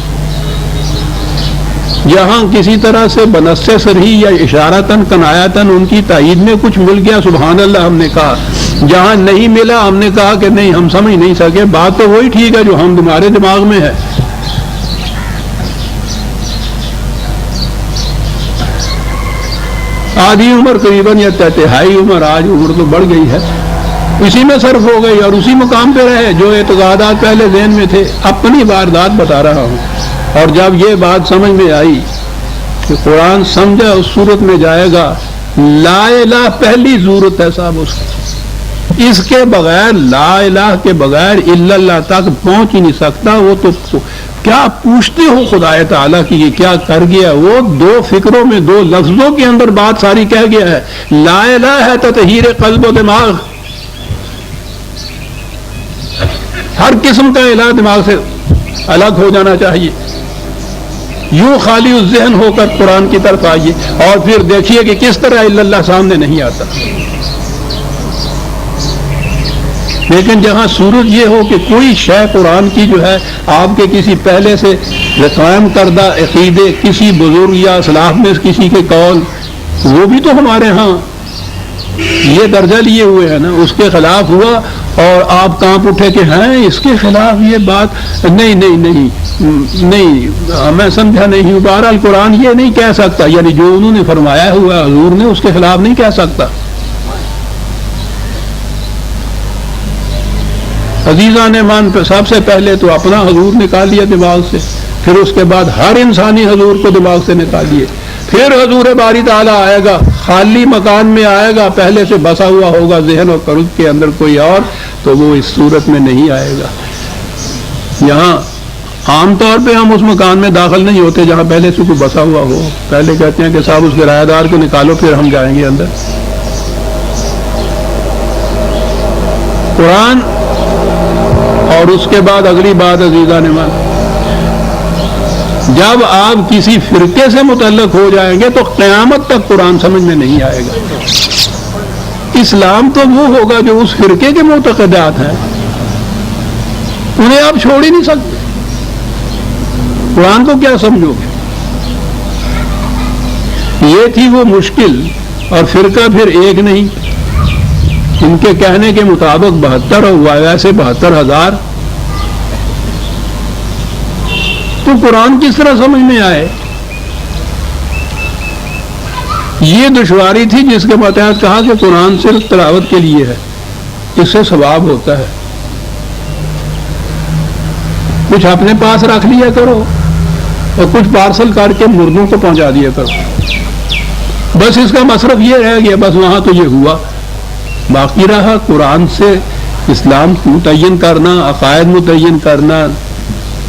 جہاں کسی طرح سے بنص صریح یا اشارتاً کنایتاً ان کی تائید میں کچھ مل گیا، سبحان اللہ ہم نے کہا، جہاں نہیں ملا ہم نے کہا کہ نہیں، ہم سمجھ نہیں سکے، بات تو وہی ٹھیک ہے جو ہمارے دماغ میں ہے۔ آدھی عمر قریباً یا تہائی عمر، آج عمر تو بڑھ گئی ہے، اسی میں صرف ہو گئی اور اسی مقام پہ رہے جو اعتقادات پہلے ذہن میں تھے۔ اپنی واردات بتا رہا ہوں، اور جب یہ بات سمجھ میں آئی کہ قرآن سمجھا اس صورت میں جائے گا، لا الہ پہلی ضرورت ہے صاحب اس کے بغیر، لا الہ کے بغیر الا اللہ تک پہنچ ہی نہیں سکتا۔ وہ تو کیا پوچھتے ہو خدا تعالیٰ کی یہ کیا کر گیا، وہ دو فکروں میں، دو لفظوں کے اندر بات ساری کہہ گیا ہے۔ لا الہ ہے تطہیر قلب و دماغ، ہر قسم کا الہ دماغ سے الگ ہو جانا چاہیے، یوں خالی الذہن ہو کر قرآن کی طرف آئیے اور پھر دیکھیے کہ کس طرح الا اللہ سامنے نہیں آتا۔ لیکن جہاں صورت یہ ہو کہ کوئی شے قرآن کی جو ہے آپ کے کسی پہلے سے قائم کردہ عقیدے، کسی بزرگ یا اسلاف میں کسی کے قول، وہ بھی تو ہمارے ہاں یہ درجہ لیے ہوئے ہیں نا، اس کے خلاف ہوا اور آپ کانپ اٹھے کہ ہیں اس کے خلاف یہ بات، نہیں نہیں نہیں نہیں، میں سمجھا نہیں ہوں۔ بہرحال قرآن یہ نہیں کہہ سکتا، یعنی جو انہوں نے فرمایا ہوا حضور نے اس کے خلاف نہیں کہہ سکتا۔ عزیزان ایمان پہ سب سے پہلے تو اپنا حضور نکال لیا دماغ سے، پھر اس کے بعد ہر انسانی حضور کو دماغ سے نکال لیے، پھر حضور باری تعالیٰ آئے گا، خالی مکان میں آئے گا، پہلے سے بسا ہوا ہوگا ذہن اور قلب کے اندر کوئی اور، تو وہ اس صورت میں نہیں آئے گا۔ یہاں عام طور پہ ہم اس مکان میں داخل نہیں ہوتے جہاں پہلے سے کوئی بسا ہوا ہو، پہلے کہتے ہیں کہ صاحب اس کرایہ دار کو نکالو پھر ہم جائیں گے اندر۔ قرآن اور اس کے بعد اگلی بات عزیزان ایمان، جب آپ کسی فرقے سے متعلق ہو جائیں گے تو قیامت تک قرآن سمجھ میں نہیں آئے گا۔ اسلام تو وہ ہوگا جو اس فرقے کے معتقدات ہیں، انہیں آپ چھوڑ ہی نہیں سکتے، قرآن کو کیا سمجھو گے؟ یہ تھی وہ مشکل، اور فرقہ پھر ایک نہیں، ان کے کہنے کے مطابق 72 ہوا، ویسے 72,000، تو قرآن کس طرح سمجھ میں آئے؟ یہ دشواری تھی جس کے متحد کہا کہ قرآن صرف تلاوت کے لیے ہے، اس سے ثواب ہوتا ہے، کچھ اپنے پاس رکھ لیا کرو اور کچھ پارسل کر کے مردوں کو پہنچا دیا کرو، بس اس کا مصرف یہ رہ گیا، بس وہاں تو یہ ہوا۔ باقی رہا قرآن سے اسلام متعین کرنا، عقائد متعین کرنا،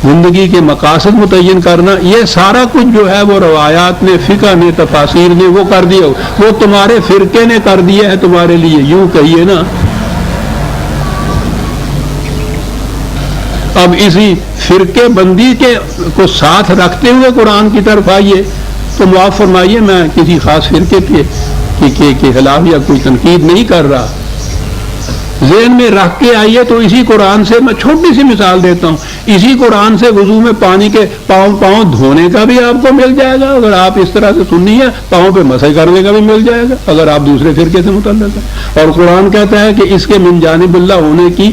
زندگی کے مقاصد متعین کرنا، یہ سارا کچھ جو ہے وہ روایات نے، فقہ نے، تفاسیر نے وہ کر دیا، وہ تمہارے فرقے نے کر دیا ہے تمہارے لیے، یوں کہیے نا۔ اب اسی فرقے بندی کے کو ساتھ رکھتے ہوئے قرآن کی طرف آئیے تو معاف فرمائیے، میں کسی خاص فرقے کے خلاف یا کوئی تنقید نہیں کر رہا، ذہن میں رکھ کے آئیے تو اسی قرآن سے، میں چھوٹی سی مثال دیتا ہوں، اسی قرآن سے وضو میں پانی کے پاؤں دھونے کا بھی آپ کو مل جائے گا، اگر آپ اس طرح سے سننی ہے، پاؤں پہ مسح کرنے کا بھی مل جائے گا اگر آپ دوسرے فرقے سے متعلق ہیں۔ اور قرآن کہتا ہے کہ اس کے من جانب اللہ ہونے کی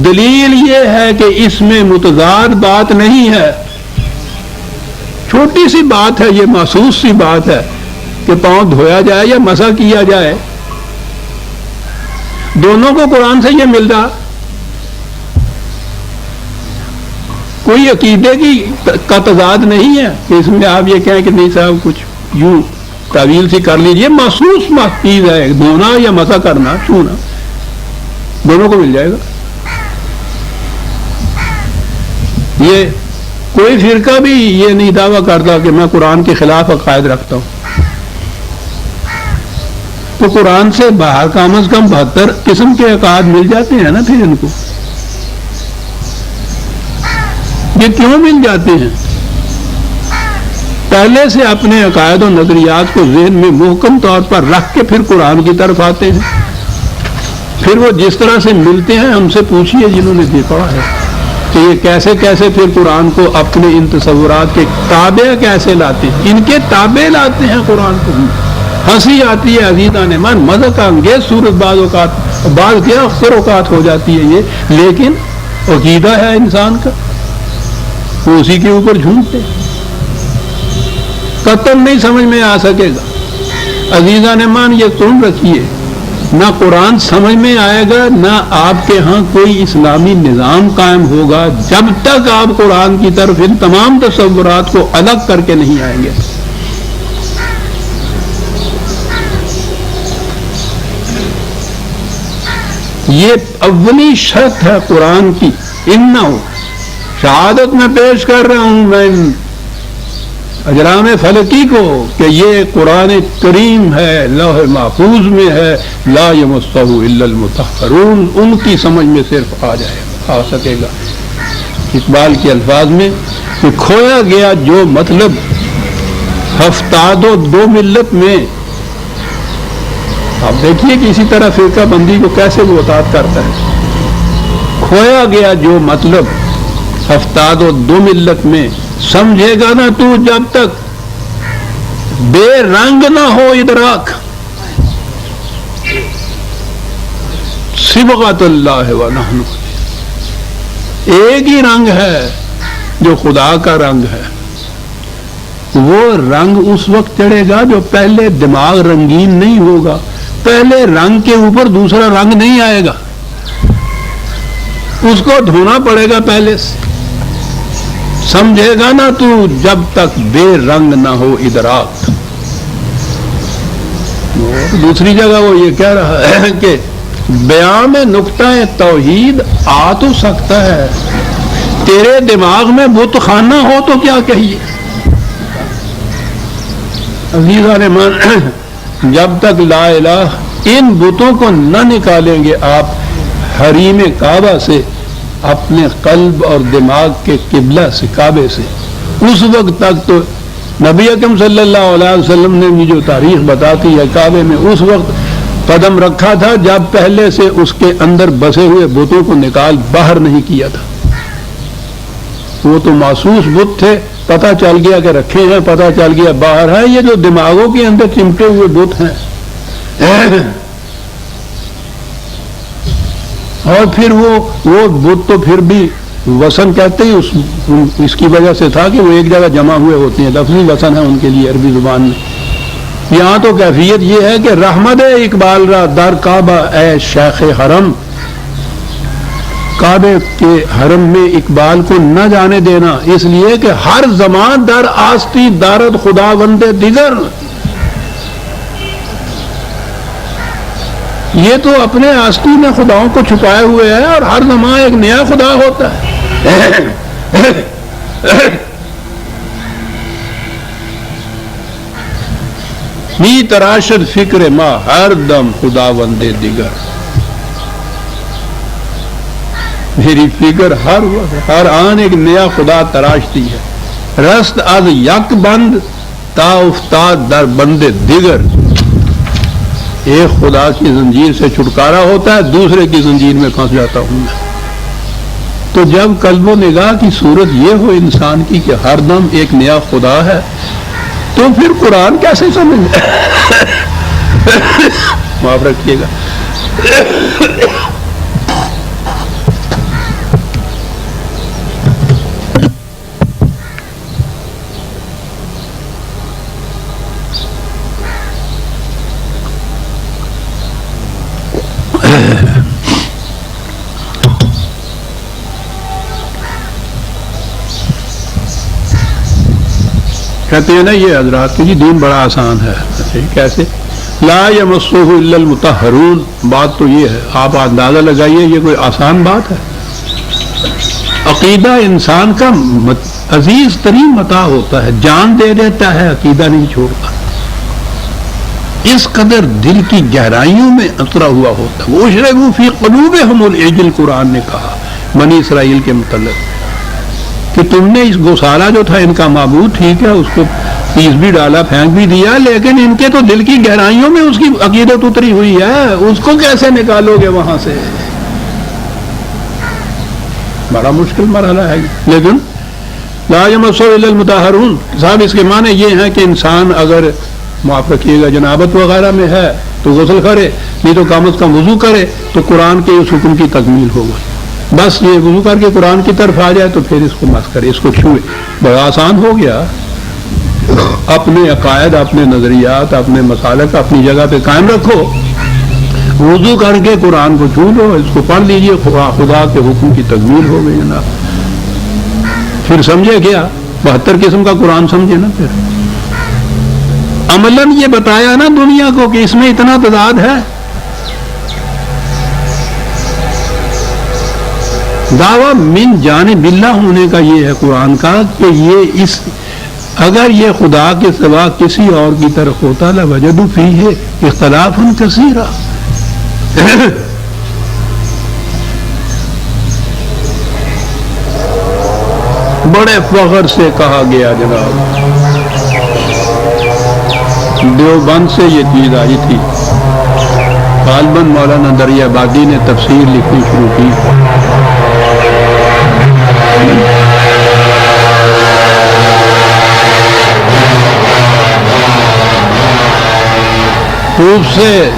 دلیل یہ ہے کہ اس میں متضاد بات نہیں ہے، چھوٹی سی بات ہے، یہ محسوس سی بات ہے کہ پاؤں دھویا جائے یا مسح کیا جائے، دونوں کو قرآن سے یہ مل رہا، کوئی عقیدے کا تضاد نہیں ہے کہ اس میں آپ یہ کہیں کہ نہیں صاحب کچھ یوں تعویل سی کر لیجیے، محسوس چیز ہے، دھونا یا مسح کرنا، چھونا، دونوں کو مل جائے گا۔ یہ کوئی فرقہ بھی یہ نہیں دعویٰ کرتا کہ میں قرآن کے خلاف عقائد رکھتا ہوں. تو قرآن سے باہر کم از کم 72 قسم کے عقائد مل جاتے ہیں نا پھر ان کو. یہ کیوں مل جاتے ہیں؟ پہلے سے اپنے عقائد و نظریات کو ذہن میں محکم طور پر رکھ کے پھر قرآن کی طرف آتے ہیں. پھر وہ جس طرح سے ملتے ہیں ہم سے پوچھیے جنہوں نے یہ پڑھا ہے کہ یہ کیسے کیسے پھر قرآن کو اپنے ان تصورات کے تابع کیسے لاتے ہیں. ان کے تابع لاتے ہیں قرآن کو. ہنسی آتی ہے عزیزان من، مذاق انگیز صورت بعض اوقات، بعض کیا اکثر اوقات ہو جاتی ہے یہ، لیکن عقیدہ ہے انسان کا، وہ اسی کے اوپر جھومتے قطعاً نہیں سمجھ میں آ سکے گا. عزیزان من یہ سن رکھیے، نہ قرآن سمجھ میں آئے گا، نہ آپ کے ہاں کوئی اسلامی نظام قائم ہوگا جب تک آپ قرآن کی طرف ان تمام تصورات کو الگ کر کے نہیں آئیں گے. یہ اولی شرط ہے قرآن کی. انہو شہادت میں پیش کر رہا ہوں میں اجرام فلکی کو کہ یہ قرآن کریم ہے، لوح محفوظ میں ہے، لا یمسہ الا المطہرون. ان کی سمجھ میں صرف آ سکے گا. اقبال کے الفاظ میں کہ کھویا گیا جو مطلب ہفتاد و دو ملت میں. آپ دیکھیے کہ اسی طرح فرقہ بندی کو کیسے وہ اطاعت کرتا ہے. کھویا گیا جو مطلب ہفتاد و دو ملت میں، سمجھے گا نا تو جب تک بے رنگ نہ ہو ادراک. صبغۃ اللہ ونحن، ایک ہی رنگ ہے جو خدا کا رنگ ہے. وہ رنگ اس وقت چڑھے گا جو پہلے دماغ رنگین نہیں ہوگا. پہلے رنگ کے اوپر دوسرا رنگ نہیں آئے گا، اس کو دھونا پڑے گا پہلے سے. سمجھے گا نا تو جب تک بے رنگ نہ ہو ادراک. دوسری جگہ وہ یہ کہہ رہا ہے کہ بیان میں نقطہ توحید آ تو سکتا ہے، تیرے دماغ میں بت خانہ ہو تو کیا کہیے. عزیزان من، جب تک لا الہ ان بتوں کو نہ نکالیں گے آپ حریم کعبہ سے، اپنے قلب اور دماغ کے قبلہ سے، کعبے سے، اس وقت تک تو نبی اکرم صلی اللہ علیہ وسلم نے جو تاریخ بتاتی ہے کعبے میں اس وقت قدم رکھا تھا جب پہلے سے اس کے اندر بسے ہوئے بتوں کو نکال باہر نہیں کیا تھا. وہ تو محسوس بت تھے، پتہ چل گیا کہ رکھے ہیں، پتہ چل گیا باہر ہے. یہ جو دماغوں کے اندر چمٹے ہوئے بت ہیں اور پھر وہ بت تو پھر بھی وسن کہتے ہی اس کی وجہ سے تھا کہ وہ ایک جگہ جمع ہوئے ہوتے ہیں، لفظی وسن ہے ان کے لیے عربی زبان میں. یہاں تو کیفیت یہ ہے کہ رحمت اقبال را در کعبہ اے شیخ حرم، کعبے کے حرم میں اقبال کو نہ جانے دینا، اس لیے کہ ہر زمان در آستی دارد خدا بندے دیگر. یہ تو اپنے آستی میں خداؤں کو چھپائے ہوئے ہے اور ہر زمان ایک نیا خدا ہوتا ہے. می تراشد فکر ما ہر دم خدا بندے دیگر. میری فکر ہر وقت ہر آن ایک نیا خدا تراشتی ہے. رست از یک بند تا افتاد در بند دیگر. ایک خدا کی زنجیر سے چھٹکارا ہوتا ہے، دوسرے کی زنجیر میں پھنس جاتا ہوں میں. تو جب قلب و نگاہ کی صورت یہ ہو انسان کی کہ ہر دم ایک نیا خدا ہے، تو پھر قرآن کیسے سمجھ معاف رکھیے گا. کہتے ہیں نا یہ حضرات کہ جی دین بڑا آسان ہے. کیسے؟ لا یمسہ الا المطہرون. بات تو یہ ہے، آپ اندازہ لگائیے یہ کوئی آسان بات ہے. عقیدہ انسان کا عزیز ترین متاع ہوتا ہے، جان دے دیتا ہے، عقیدہ نہیں چھوڑتا، اس قدر دل کی گہرائیوں میں اترا ہوا ہوتا ہے۔ وَأُشْرِبُوا فِي قُلُوبِهُمُ الْعِجْلَ، قرآن نے کہا بنی اسرائیل کے متعلق کہ تم نے اس گوسالہ جو تھا ان کا معبود، ٹھیک ہے، اس کو پیس بھی ڈالا، پھینک بھی دیا، لیکن ان کے تو دل کی گہرائیوں میں اس کی عقیدت اتری ہوئی ہے، اس کو کیسے نکالو گے وہاں سے؟ بڑا مشکل مرحلہ ہے۔ لیکن لا یمسہ الا المطہرون، صاحب اس کے معنی یہ ہیں کہ انسان اگر معاف رکھیے گا جنابت وغیرہ میں ہے تو غسل کرے، نہیں تو کم از کم وضو کرے، تو قرآن کے اس حکم کی تکمیل ہوگا۔ بس یہ وضو کر کے قرآن کی طرف آ جائے تو پھر اس کو مس کرے، اس کو چھوئے، بڑا آسان ہو گیا۔ اپنے عقائد، اپنے نظریات، اپنے مسالک اپنی جگہ پہ قائم رکھو، وضو کر کے قرآن کو چھو لو، اس کو پڑھ لیجئے، خدا کے حکم کی تکمیل ہو گئی جناب۔ پھر سمجھے کیا 72 قسم کا قرآن سمجھے نا۔ پھر عملاً یہ بتایا نا دنیا کو کہ اس میں اتنا تضاد ہے۔ دعویٰ من جانب اللہ ہونے کا یہ ہے قرآن کا کہ یہ اگر یہ خدا کے سوا کسی اور کی طرف ہوتا لوجدوا فیہ اختلافا کثیرا، بڑے فخر سے کہا گیا جناب، دیوبند سے یہ چیز آئی تھی، غالباً مولانا دریا بادی نے تفسیر لکھنی شروع کی، خوب سے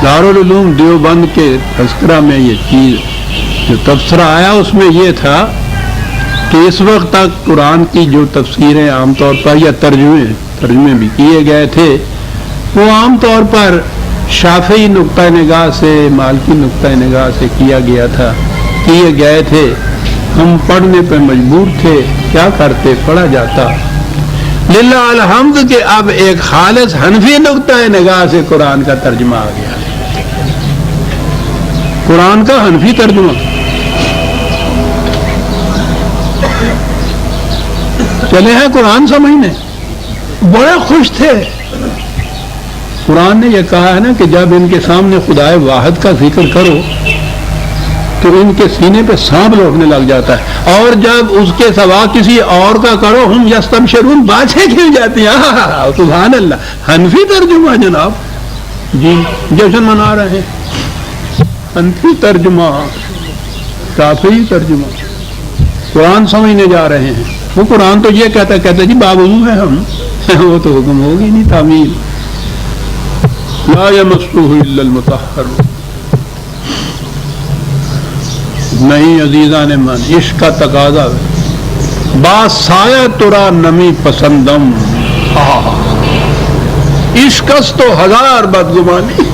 دارالعلوم دیوبند کے تذکرہ میں یہ چیز جو تبصرہ آیا اس میں یہ تھا کہ اس وقت تک قرآن کی جو تفسیریں عام طور پر یا ترجمے بھی کیے گئے تھے وہ عام طور پر شافعی نقطہ نگاہ سے، مالکی نقطہ نگاہ سے کیے گئے تھے۔ ہم پڑھنے پہ مجبور تھے، کیا کرتے، پڑھا جاتا۔ للہ الحمد کہ اب ایک خالص حنفی نقطہ نگاہ سے قرآن کا ترجمہ آ گیا، قرآن کا حنفی ترجمہ۔ چلے ہیں قرآن سمجھنے، بڑے خوش تھے۔ قرآن نے یہ کہا ہے نا کہ جب ان کے سامنے خدائے واحد کا ذکر کرو تو ان کے سینے پہ سانپ لوٹنے لگ جاتا ہے، اور جب اس کے سوا کسی اور کا کرو ہم یستبشرون، باتیں کھل جاتی ہیں۔ سبحان اللہ، حنفی ترجمہ جناب، جی جشن منا رہے ہیں، حنفی ترجمہ، شافعی ترجمہ، قرآن سمجھنے جا رہے ہیں۔ وہ قرآن تو یہ کہتا جی باوضو ہے ہم، وہ تو حکم ہوگی نہیں، تعمیل۔ لا یمسہ الا المطہرون، نہیں عزیزان من، عشق کا تقاضا با سایہ ترا نمی پسندم، عشقس تو ہزار بدگمانی،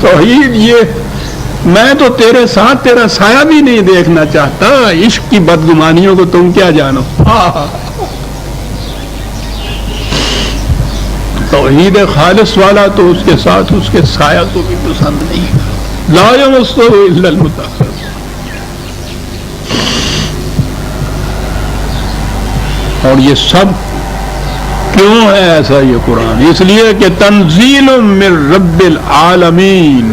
توحید یہ میں تو تیرے ساتھ تیرا سایہ بھی نہیں دیکھنا چاہتا، عشق کی بدگمانیوں کو تم کیا جانو۔ توحید خالص والا تو اس کے ساتھ اس کے سایہ کو بھی پسند نہیں۔ لا یمسہ الا المطہرون۔ اور یہ سب کیوں ہے ایسا یہ قرآن؟ اس لیے کہ تنزیل من رب العالمین،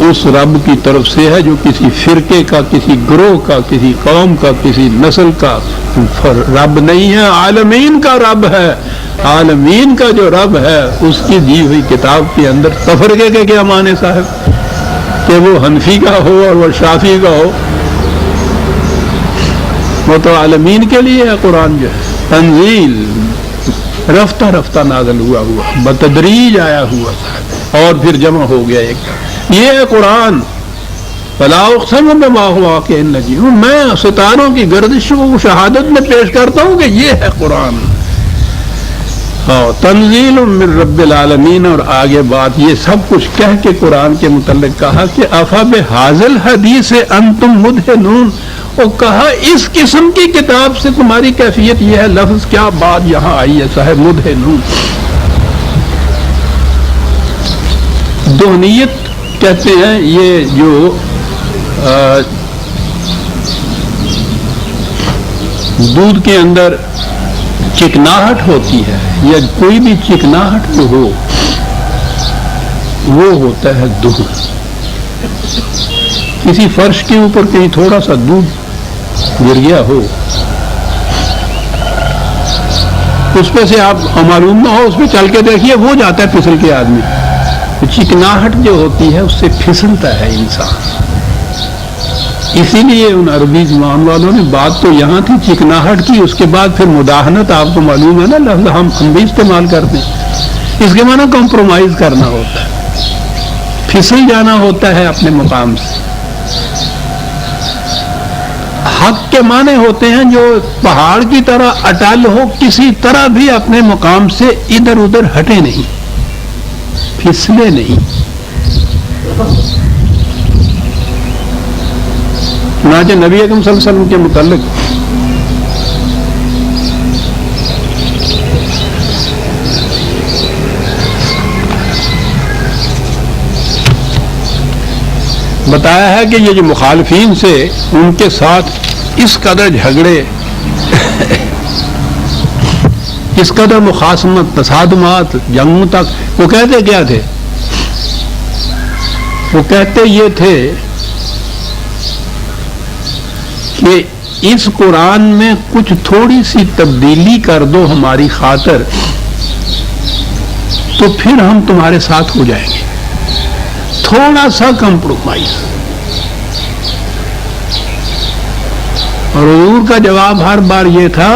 اس رب کی طرف سے ہے جو کسی فرقے کا، کسی گروہ کا، کسی قوم کا، کسی نسل کا رب نہیں ہے، عالمین کا رب ہے۔ عالمین کا جو رب ہے اس کی دی ہوئی کتاب کے اندر تفرقے کے کیا معنی صاحب، کہ وہ حنفی کا ہو اور وہ شافعی کا ہو، وہ تو عالمین کے لیے ہے۔ قرآن جو ہے تنزیل رفتہ رفتہ نازل ہوا بتدریج آیا ہوا صاحب، اور پھر جمع ہو گیا ایک۔ یہ ہے قرآن۔ فلا اقسم بما هو واقع النجم، میں ستاروں کی گردشوں کو شہادت میں پیش کرتا ہوں کہ یہ ہے قرآن۔ تنزیل من رب العالمین، اور آگے بات یہ سب کچھ کہہ کے قرآن کے متعلق کہا کہ افا بہذل حدیث انتم مدہنون، اور کہا اس قسم کی کتاب سے تمہاری کیفیت یہ ہے۔ لفظ کیا بات یہاں آئی ہے صاحب، مدہنون، دہنیت کہتے ہیں یہ جو دودھ کے اندر چکناہٹ ہوتی ہے یا کوئی بھی چکناہٹ جو ہو وہ ہوتا ہے دودھ. کسی فرش کے اوپر کہیں تھوڑا سا دودھ گر گیا ہو، اس پہ سے آپ معلوم نہ ہو، اس پہ چل کے دیکھیے وہ جاتا ہے پھسل کے آدمی. چکناہٹ جو ہوتی ہے اس سے پھسلتا ہے انسان. اسی لیے ان عربی زبان والوں نے بات تو یہاں تھی چکناہٹ کی، اس کے بعد پھر مداہنت آپ کو معلوم ہے نا لفظ ہم بھی استعمال کرتے ہیں. اس کے معنی کمپرومائز کرنا ہوتا ہے، پھسل جانا ہوتا ہے اپنے مقام سے. حق کے معنی ہوتے ہیں جو پہاڑ کی طرح اٹل ہو، کسی طرح بھی اپنے مقام سے ادھر ادھر ہٹے نہیں، پھسلے نہیں. چنانچہ نبی اکرم صلی اللہ علیہ وسلم کے متعلق بتایا ہے کہ یہ جو مخالفین سے ان کے ساتھ اس قدر جھگڑے اس قدر مخاصمت، تصادمات، جنگوں تک، وہ کہتے کیا تھے؟ وہ کہتے یہ تھے کہ اس قرآن میں کچھ تھوڑی سی تبدیلی کر دو ہماری خاطر تو پھر ہم تمہارے ساتھ ہو جائیں گے. تھوڑا سا کمپرومائز. اور حضور کا جواب ہر بار یہ تھا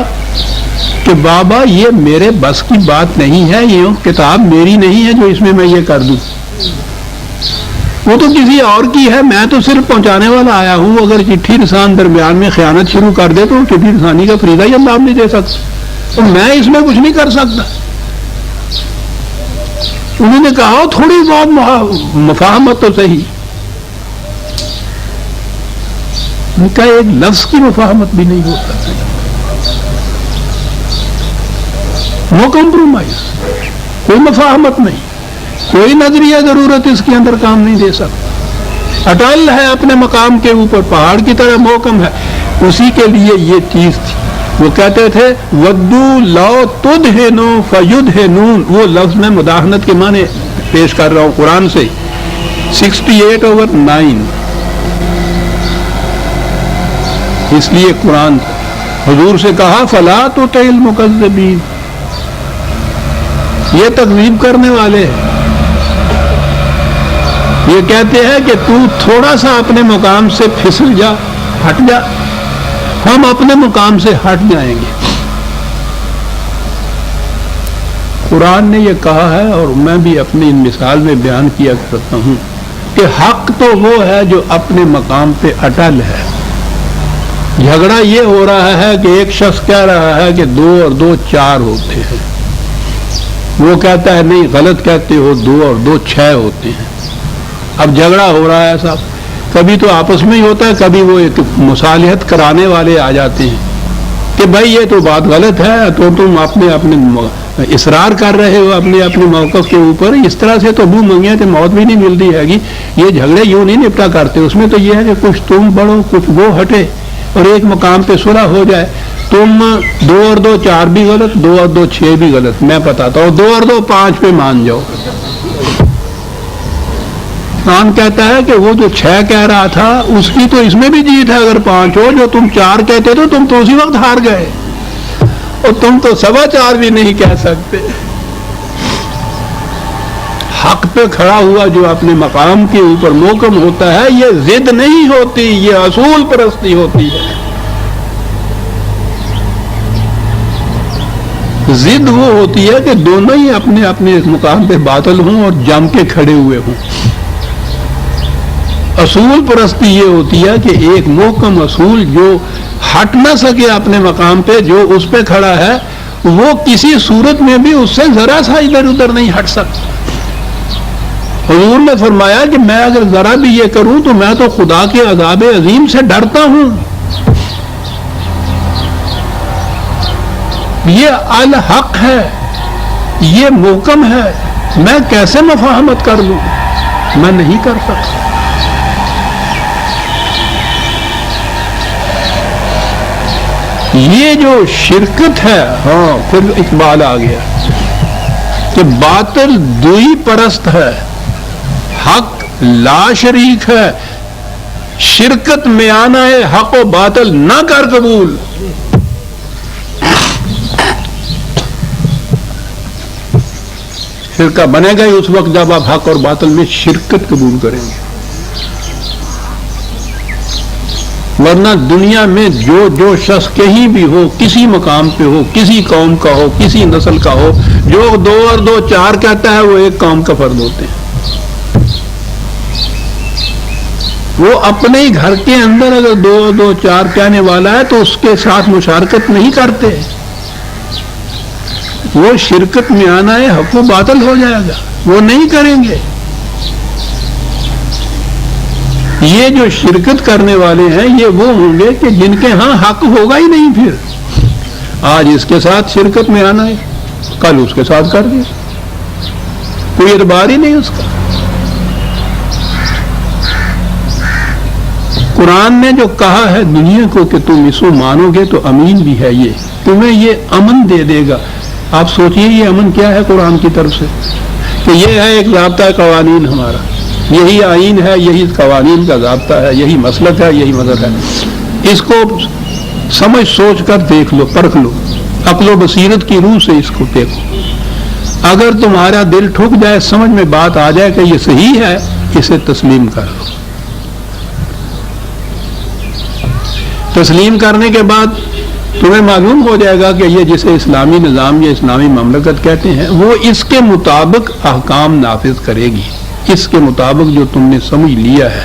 کہ بابا یہ میرے بس کی بات نہیں ہے، یہ کتاب میری نہیں ہے جو اس میں یہ کر دوں. وہ تو کسی اور کی ہے، میں تو صرف پہنچانے والا آیا ہوں. اگر چٹھی رسان درمیان میں خیانت شروع کر دے تو چٹھی رسانی کا فریضہ ہی اللہ نہیں دے سکتا، تو میں اس میں کچھ نہیں کر سکتا. انہوں نے کہا تھوڑی بہت مفاہمت تو صحیح. ان کا ایک لفظ کی مفاہمت بھی نہیں ہوتا. نو کمپرومائز، کوئی مفاہمت نہیں، کوئی نظریہ ضرورت اس کے اندر کام نہیں دے سکتا. اٹل ہے اپنے مقام کے اوپر، پہاڑ کی طرح محکم ہے. اسی کے لیے یہ چیز تھی. وہ کہتے تھے ودو لو تدہنو فیدہنون. وہ لفظ میں مداحنت کے معنی پیش کر رہا ہوں قرآن سے 68/9. اس لیے قرآن حضور سے کہا فلا تطع المکذبین، یہ تکذیب کرنے والے یہ کہتے ہیں کہ تو تھوڑا سا اپنے مقام سے پھسل جا، ہٹ جا، ہم اپنے مقام سے ہٹ جائیں گے. قرآن نے یہ کہا ہے اور میں بھی اپنی مثال میں بیان کیا کرتا ہوں کہ حق تو وہ ہے جو اپنے مقام پہ اٹل ہے. جھگڑا یہ ہو رہا ہے کہ ایک شخص کہہ رہا ہے کہ 2 اور 2 4 ہوتے ہیں، وہ کہتا ہے نہیں غلط کہتے ہو، 2 اور 2 6 ہوتے ہیں. اب جھگڑا ہو رہا ہے صاحب، کبھی تو آپس میں ہی ہوتا ہے، کبھی وہ ایک مصالحت کرانے والے آ جاتے ہیں کہ بھائی یہ تو بات غلط ہے، تو تم اپنے اصرار کر رہے ہو اپنے موقف کے اوپر. اس طرح سے تو منہ منگیا کہ موت بھی نہیں ملتی ہے گی. یہ جھگڑے یوں نہیں نپٹا کرتے. اس میں تو یہ ہے کہ کچھ تم بڑھو کچھ وہ ہٹے اور ایک مقام پہ صلح ہو جائے. تم 2 اور 2 4 بھی غلط، 2 اور 2 6 بھی غلط، میں بتاتا ہوں 2 اور 2 5 پہ مان جاؤ. قرآن کہتا ہے کہ وہ جو 6 کہہ رہا تھا اس کی تو اس میں بھی جیت ہے. اگر 5 ہو، جو تم 4 کہتے تو تم تو اسی وقت ہار گئے، اور تم تو 4.25 بھی نہیں کہہ سکتے. حق پہ کھڑا ہوا جو اپنے مقام کے اوپر محکم ہوتا ہے، یہ ضد نہیں ہوتی، یہ اصول پرستی ہوتی ہے. ضد وہ ہوتی ہے کہ دونوں ہی اپنے اپنے مقام پہ باطل ہوں اور جم کے کھڑے ہوئے ہوں. اصول پرستی یہ ہوتی ہے کہ ایک محکم اصول جو ہٹ نہ سکے اپنے مقام پہ، جو اس پہ کھڑا ہے، وہ کسی صورت میں بھی اس سے ذرا سا ادھر ادھر نہیں ہٹ سکتا. حضور نے فرمایا کہ میں اگر ذرا بھی یہ کروں تو میں تو خدا کے عذاب عظیم سے ڈرتا ہوں. یہ الحق ہے، یہ محکم ہے، میں کیسے مفاہمت کر لوں؟ میں نہیں کر سکتا. یہ جو شرکت ہے، ہاں پھر اقبال آ گیا کہ باطل دوئی پرست ہے، حق لا شریک ہے، شرکت میں آنا ہے حق و باطل نہ کر قبول. فرقہ بنے گا ہی اس وقت جب آپ حق اور باطل میں شرکت قبول کریں گے. ورنہ دنیا میں جو شخص کہیں بھی ہو، کسی مقام پہ ہو، کسی قوم کا ہو، کسی نسل کا ہو، جو 2 اور 2 4 کہتا ہے وہ ایک قوم کا فرد ہوتے ہیں. وہ اپنے ہی گھر کے اندر اگر 2 اور 2 4 کہنے والا ہے تو اس کے ساتھ مشارکت نہیں کرتے. وہ شرکت میں آنا ہے حق و باطل ہو جائے گا، وہ نہیں کریں گے. یہ جو شرکت کرنے والے ہیں یہ وہ ہوں گے کہ جن کے ہاں حق ہوگا ہی نہیں. پھر آج اس کے ساتھ شرکت میں آنا ہے، کل اس کے ساتھ کر دیا، کوئی اعتبار ہی نہیں اس کا. قرآن نے جو کہا ہے دنیا کو کہ تم اسو مانو گے تو امین بھی ہے، یہ تمہیں یہ امن دے دے گا. آپ سوچئے یہ امن کیا ہے قرآن کی طرف سے، کہ یہ ہے ایک ضابطہ قوانین ہمارا، یہی آئین ہے، یہی قوانین کا ضابطہ ہے، یہی مسلک ہے، یہی مذہب ہے. اس کو سمجھ سوچ کر دیکھ لو، پرکھ لو، عقل و بصیرت کی روح سے اس کو دیکھو. اگر تمہارا دل ٹھک جائے، سمجھ میں بات آ جائے کہ یہ صحیح ہے، اسے تسلیم کر لو. تسلیم کرنے کے بعد تمہیں معلوم ہو جائے گا کہ یہ جسے اسلامی نظام یا اسلامی مملکت کہتے ہیں وہ اس کے مطابق احکام نافذ کرے گی، اس کے مطابق جو تم نے سمجھ لیا ہے.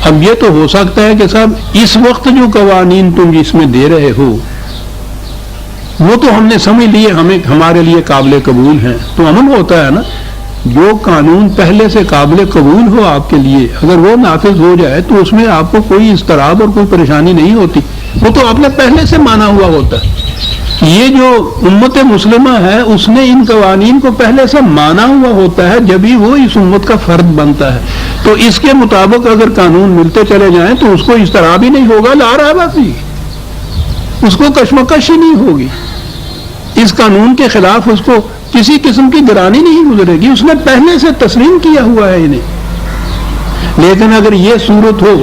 اب یہ تو ہو سکتا ہے کہ صاحب اس وقت جو قوانین تم اس میں دے رہے ہو وہ تو ہم نے سمجھ لیے، ہمارے لیے قابل قبول ہیں، تو امن ہوتا ہے نا. جو قانون پہلے سے قابل قبول ہو آپ کے لیے، اگر وہ نافذ ہو جائے تو اس میں آپ کو کوئی اضطراب اور کوئی پریشانی نہیں ہوتی، وہ تو آپ نے پہلے سے مانا ہوا ہوتا ہے. یہ جو امت مسلمہ ہے اس نے ان قوانین کو پہلے سے مانا ہوا ہوتا ہے، جبھی وہ اس امت کا فرد بنتا ہے. تو اس کے مطابق اگر قانون ملتے چلے جائیں تو اس کو اضطراب ہی نہیں ہوگا، لا رہا باقی اس کو کشمکش ہی نہیں ہوگی. اس قانون کے خلاف اس کو کسی قسم کی گرانی نہیں گزرے گی، اس نے پہلے سے تسلیم کیا ہوا ہے انہیں. لیکن اگر یہ صورت ہو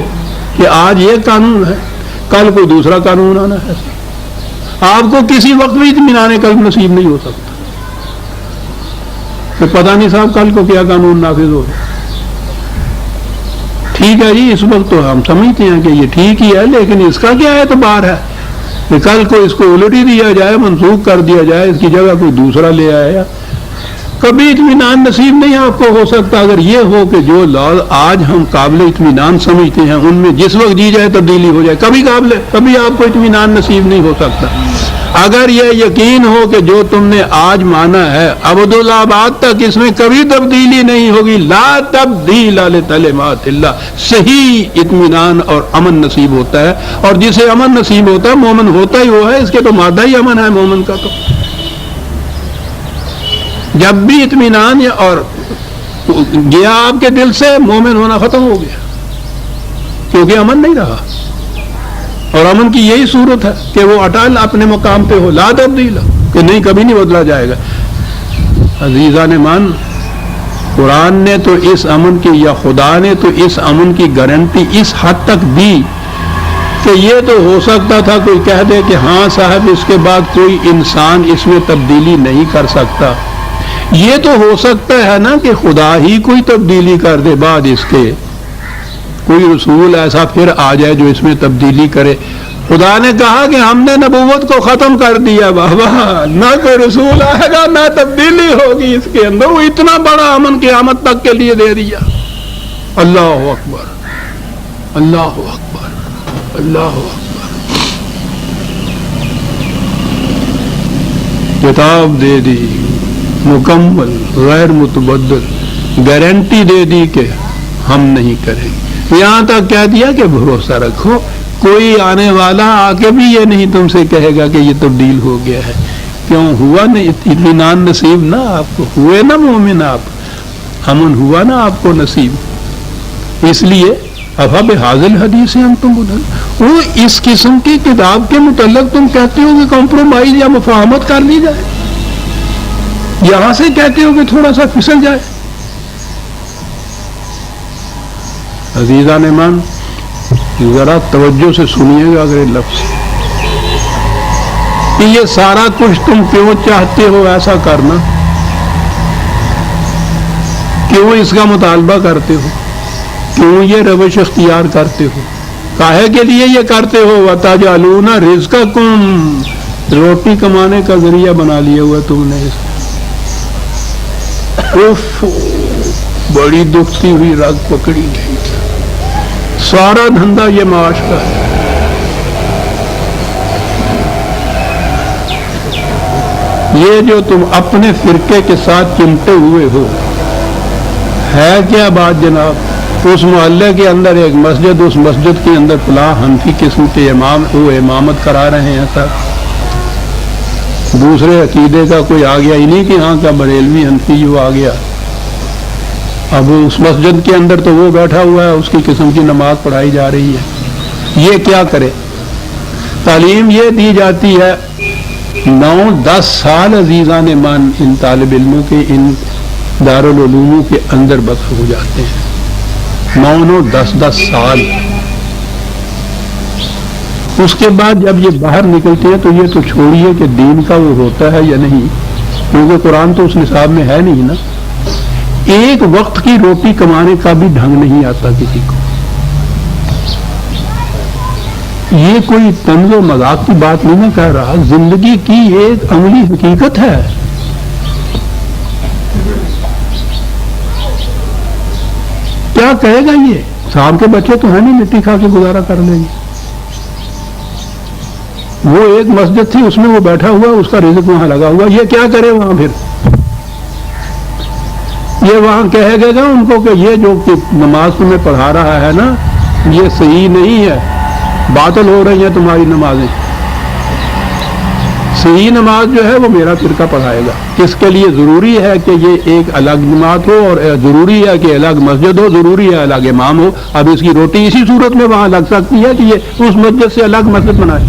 کہ آج یہ قانون ہے، کل کوئی دوسرا قانون آنا ہے، آپ کو کسی وقت بھی اطمینان قلب نصیب نہیں ہو سکتا کہ پتہ نہیں صاحب کل کو کیا قانون نافذ ہو. ٹھیک ہے جی، اس وقت تو ہم سمجھتے ہیں کہ یہ ٹھیک ہی ہے، لیکن اس کا کیا اعتبار ہے کہ کل کو اس کو الٹ ہی دیا جائے، منسوخ کر دیا جائے، اس کی جگہ کوئی دوسرا لے آیا. کبھی اطمینان نصیب نہیں آپ کو ہو سکتا. اگر یہ ہو کہ جو لاز آج ہم قابل اطمینان سمجھتے ہیں ان میں جس وقت جی جائے تبدیلی ہو جائے، کبھی آپ کو اطمینان نصیب نہیں ہو سکتا. اگر یہ یقین ہو کہ جو تم نے آج مانا ہے ابدالآباد تک اس میں کبھی تبدیلی نہیں ہوگی، لا تبدیل لکلمات اللہ، صحیح اطمینان اور امن نصیب ہوتا ہے. اور جسے امن نصیب ہوتا ہے مومن ہوتا ہی وہ ہے، اس کے تو مادہ ہی امن ہے مومن کا. تو جب بھی اطمینان اور گیا آپ کے دل سے، مومن ہونا ختم ہو گیا، کیونکہ امن نہیں رہا. اور امن کی یہی صورت ہے کہ وہ اٹل اپنے مقام پہ ہو، لا تبدیل، کہ نہیں کبھی نہیں بدلا جائے گا. عزیزان مان، قرآن نے تو اس امن کی یا خدا نے تو اس امن کی گارنٹی اس حد تک دی کہ یہ تو ہو سکتا تھا کوئی کہہ دے کہ ہاں صاحب اس کے بعد کوئی انسان اس میں تبدیلی نہیں کر سکتا. یہ تو ہو سکتا ہے نا کہ خدا ہی کوئی تبدیلی کر دے، بعد اس کے کوئی رسول ایسا پھر آ جائے جو اس میں تبدیلی کرے. خدا نے کہا کہ ہم نے نبوت کو ختم کر دیا، بابا نہ کوئی رسول آئے گا نہ تبدیلی ہوگی اس کے اندر. وہ اتنا بڑا امن قیامت تک کے لیے دے دیا. اللہ اکبر، اللہ اکبر، اللہ اکبر. کتاب دے دی مکمل غیر متبدل، گارنٹی دے دی کہ ہم نہیں کریں گے. یہاں تک کہہ دیا کہ بھروسہ رکھو، کوئی آنے والا آ کے بھی یہ نہیں تم سے کہے گا کہ یہ تبدیل ہو گیا ہے. کیوں ہوا نہیں اطمینان نصیب؟ نہ آپ کو ہوئے نا مومن آپ. امن ہوا نا آپ کو نصیب. اس لیے افا بحاظل حدیث ہم تم وہ اس قسم کی کتاب کے متعلق تم کہتے ہو کہ کمپرومائز یا مفاہمت کر لی جائے, یہاں سے کہتے ہو کہ تھوڑا سا پھسل جائے. عزیزان ایمان ذرا توجہ سے سنیے گا اگر لفظ کہ یہ سارا کچھ تم کیوں چاہتے ہو ایسا کرنا, کیوں اس کا مطالبہ کرتے ہو, کیوں یہ روش اختیار کرتے ہو, کاہے کے لیے یہ کرتے ہو. وَتَجْعَلُونَ رِزْقَكُمْ روٹی کمانے کا ذریعہ بنا لیا ہوا تم نے. اف بڑی دکھتی ہوئی رگ پکڑی گئی, سارا دھندا یہ معاش کا ہے. یہ جو تم اپنے فرقے کے ساتھ چمٹے ہوئے ہو ہے کیا بات جناب. اس محلے کے اندر ایک مسجد, اس مسجد کے اندر فلاں حنفی قسم کے امام وہ امامت کرا رہے ہیں سر. دوسرے عقیدے کا کوئی آ گیا ہی نہیں کہ ہاں کا بریلوی حنفی جو آ گیا, اب اس مسجد کے اندر تو وہ بیٹھا ہوا ہے, اس کی قسم کی نماز پڑھائی جا رہی ہے. یہ کیا کرے. تعلیم یہ دی جاتی ہے 9-10 سال عزیزان ایمان ان طالب علموں کے ان دارالعلوموں کے اندر بس ہو جاتے ہیں. 9-10 سال. اس کے بعد جب یہ باہر نکلتے ہیں تو یہ تو چھوڑیے کہ دین کا وہ ہوتا ہے یا نہیں, کیونکہ قرآن تو اس نصاب میں ہے نہیں نا. ایک وقت کی روٹی کمانے کا بھی ڈھنگ نہیں آتا کسی کو. یہ کوئی طنز و مذاق کی بات نہیں میں کہہ رہا, زندگی کی ایک عملی حقیقت ہے. کیا کہے گا یہ صاحب کے بچے تو ہیں نہیں, مٹی کھا کے گزارا کر لیں گے. وہ ایک مسجد تھی اس میں وہ بیٹھا ہوا, اس کا رزق وہاں لگا ہوا, یہ کیا کرے وہاں. پھر یہ وہاں کہے گا ان کو کہ یہ جو نماز تمہیں پڑھا رہا ہے نا یہ صحیح نہیں ہے, باطل ہو رہی ہیں تمہاری نمازیں. صحیح نماز جو ہے وہ میرا فرقہ پڑھائے گا. اس کے لیے ضروری ہے کہ یہ ایک الگ جماعت ہو, اور ضروری ہے کہ الگ مسجد ہو, ضروری ہے الگ امام ہو. اب اس کی روٹی اسی صورت میں وہاں لگ سکتی ہے کہ یہ اس مسجد سے الگ مسجد بنائے.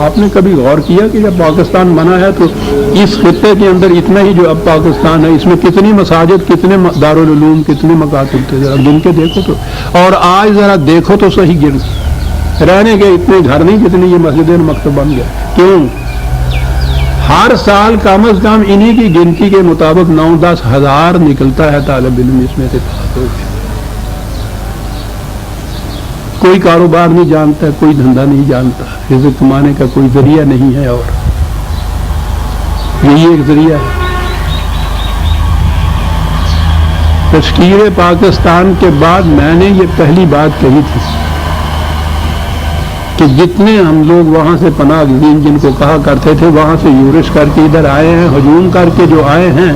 آپ نے کبھی غور کیا کہ جب پاکستان بنا ہے تو اس خطے کے اندر اتنا ہی جو اب پاکستان ہے اس میں کتنی مساجد, کتنے دارالعلوم, کتنے مکاتب تھے, ذرا گن کے دیکھو تو. اور آج ذرا دیکھو تو صحیح گن رہنے کے اتنے گھر نہیں جتنے یہ مسجد مکتب بن گئے. کیوں؟ ہر سال کم از کم انہی کی گنتی کے مطابق 9-10 ہزار نکلتا ہے طالب علم اس میں سے. کوئی کاروبار نہیں جانتا, کوئی دھندا نہیں جانتا, رزق کمانے کا کوئی ذریعہ نہیں ہے, اور یہی ایک ذریعہ ہے. تشکیل پاکستان کے بعد میں نے یہ پہلی بات کہی تھی کہ جتنے ہم لوگ وہاں سے پناہ گزین جن کو کہا کرتے تھے وہاں سے یورش کر کے ادھر آئے ہیں, ہجوم کر کے جو آئے ہیں,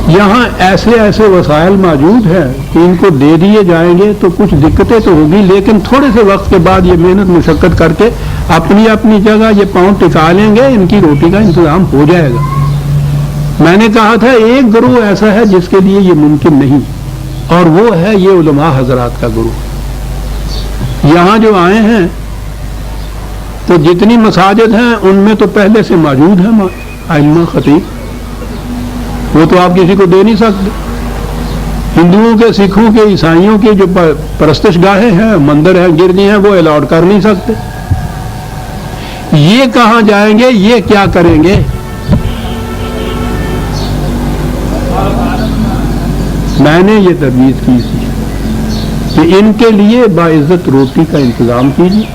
یہاں ایسے ایسے وسائل موجود ہیں کہ ان کو دے دیے جائیں گے تو کچھ دقتیں تو ہوگی, لیکن تھوڑے سے وقت کے بعد یہ محنت مشقت کر کے اپنی اپنی جگہ یہ پاؤں ٹکا لیں گے, ان کی روٹی کا انتظام ہو جائے گا. میں نے کہا تھا ایک گروہ ایسا ہے جس کے لیے یہ ممکن نہیں, اور وہ ہے یہ علماء حضرات کا گروہ. یہاں جو آئے ہیں تو جتنی مساجد ہیں ان میں تو پہلے سے موجود ہیں ائمہ خطیب, وہ تو آپ کسی کو دے نہیں سکتے. ہندوؤں کے, سکھوں کے, عیسائیوں کے جو پرستش گاہیں ہیں, مندر ہیں, گرجے ہیں, وہ الاٹ کر نہیں سکتے. یہ کہاں جائیں گے, یہ کیا کریں گے؟ میں نے یہ تجویز کی تھی کہ ان کے لیے باعزت روٹی کا انتظام کیجیے,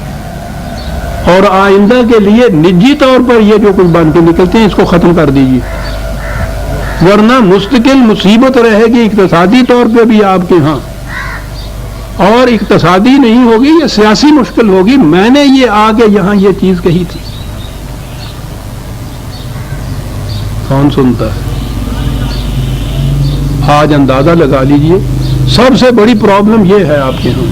اور آئندہ کے لیے نجی طور پر یہ جو کچھ بن کے نکلتے ہیں اس کو ختم کر دیجیے, ورنہ مستقل مصیبت رہے گی اقتصادی طور پہ بھی آپ کے ہاں, اور اقتصادی نہیں ہوگی, یہ سیاسی مشکل ہوگی. میں نے یہ آگے یہاں یہ چیز کہی تھی, کون سنتا ہے؟ آج اندازہ لگا لیجئے سب سے بڑی پرابلم یہ ہے آپ کے ہاں.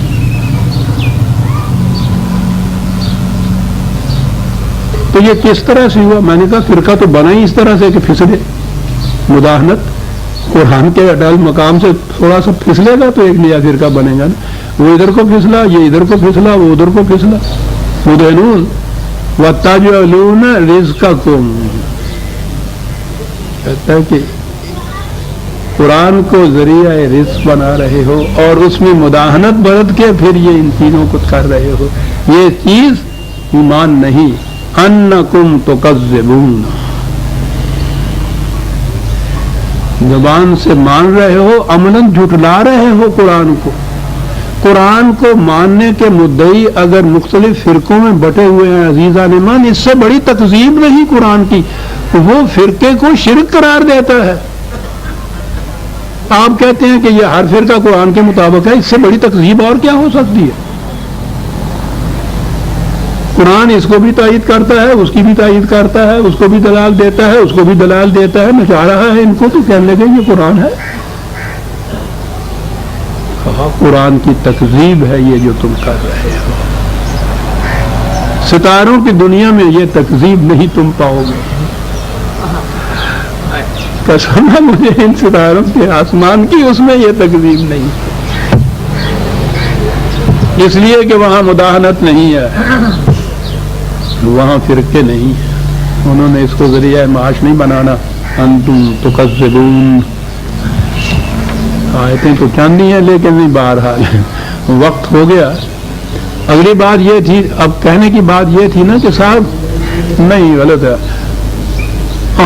تو یہ کس طرح سے ہوا؟ میں نے کہا فرقہ تو بنا ہی اس طرح سے کہ پھسلے، مداہنت، قرآن کے اڈال مقام سے تھوڑا سا پھسلے گا تو ایک نیا فرقہ بنے گا نا۔ وہ ادھر کو پھسلا، یہ ادھر کو پھسلا، وہ ادھر کو پھسلا۔ مدینون وَتَجْعَلُونَ رِزْقَكُمْ، کہتا ہے کہ قرآن کو ذریعہ رزق بنا رہے ہو اور اس میں مداہنت برت کے پھر یہ ان چیزوں کو کر رہے ہو، یہ چیز ایمان نہیں۔ انکم تکذبون، زبان سے مان رہے ہو، عملاً جھٹلا رہے ہو قرآن کو۔ قرآن کو ماننے کے مدعی اگر مختلف فرقوں میں بٹے ہوئے ہیں عزیزان ایمان، اس سے بڑی تکذیب نہیں قرآن کی، وہ فرقے کو شرک قرار دیتا ہے۔ آپ کہتے ہیں کہ یہ ہر فرقہ قرآن کے مطابق ہے، اس سے بڑی تکذیب اور کیا ہو سکتی ہے؟ قرآن اس کو بھی تائید کرتا ہے، اس کی بھی تائید کرتا ہے، اس کو بھی دلال دیتا ہے، اس کو بھی دلال دیتا ہے، نچا رہا ہے ان کو، تو کہنے لگے یہ قرآن ہے۔ کہا قرآن کی تکذیب ہے یہ جو تم کر رہے ہو، ستاروں کی دنیا میں یہ تکذیب نہیں تم پاؤ گے۔ قسم ہے مجھے ان ستاروں کے آسمان کی، اس میں یہ تکذیب نہیں، اس لیے کہ وہاں مداہنت نہیں ہے، وہاں فرقے نہیں ہیں، انہوں نے اس کو ذریعہ معاش نہیں بنانا۔ انتم تکذبون، آیتیں تو چاندی ہیں لیکن نہیں، بہرحال وقت ہو گیا۔ اگلی بات یہ تھی، اب کہنے کی بات یہ تھی نا کہ صاحب نہیں غلط ہے،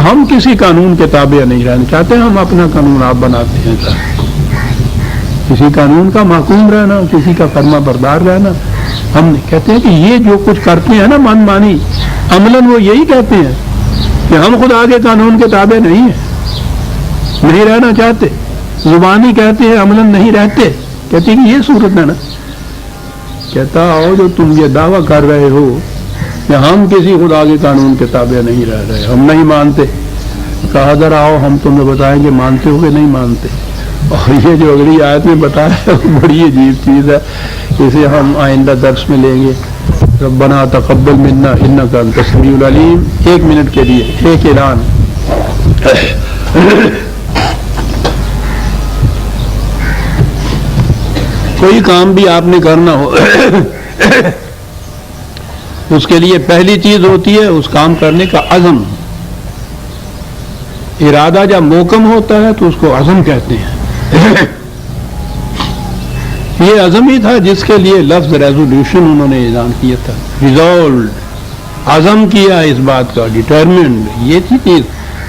ہم کسی قانون کے تابع نہیں رہنا چاہتے، ہم اپنا قانون آپ بناتے ہیں، کسی قانون کا محکوم رہنا، کسی کا فرما بردار رہنا ہم نہیں کہتے ہیں کہ یہ جو کچھ کرتے ہیں نا من مانی، عملاً وہ یہی کہتے ہیں کہ ہم خدا کے قانون کے تابع نہیں ہیں، نہیں رہنا چاہتے، زبانی کہتے ہیں عملاً نہیں رہتے، کہتے ہیں کہ یہ صورت ہے نا۔ کہتا آؤ جو تم یہ دعویٰ کر رہے ہو کہ ہم کسی خدا کے قانون کے تابع نہیں رہ رہے، ہم نہیں مانتے، کہا ذرا آؤ ہم تمہیں بتائیں کہ مانتے ہو کہ نہیں مانتے۔ اور یہ جو اگلی آیت میں بتایا ہے وہ بڑی عجیب چیز ہے، اسے ہم آئندہ درس میں لیں گے۔ ربنا تقبل منا انک انت السمیع العلیم۔ 1 منٹ کے لیے ایک اعلان، کوئی کام بھی آپ نے کرنا ہو اس کے لیے پہلی چیز ہوتی ہے اس کام کرنے کا عزم۔ ارادہ جب محکم ہوتا ہے تو اس کو عزم کہتے ہیں۔ یہ عزم ہی تھا جس کے لیے لفظ ریزولوشن انہوں نے اعلان کیا تھا، ریزولوڈ، عزم کیا اس بات کا، ڈیٹرمنڈ، یہ تھی چیز۔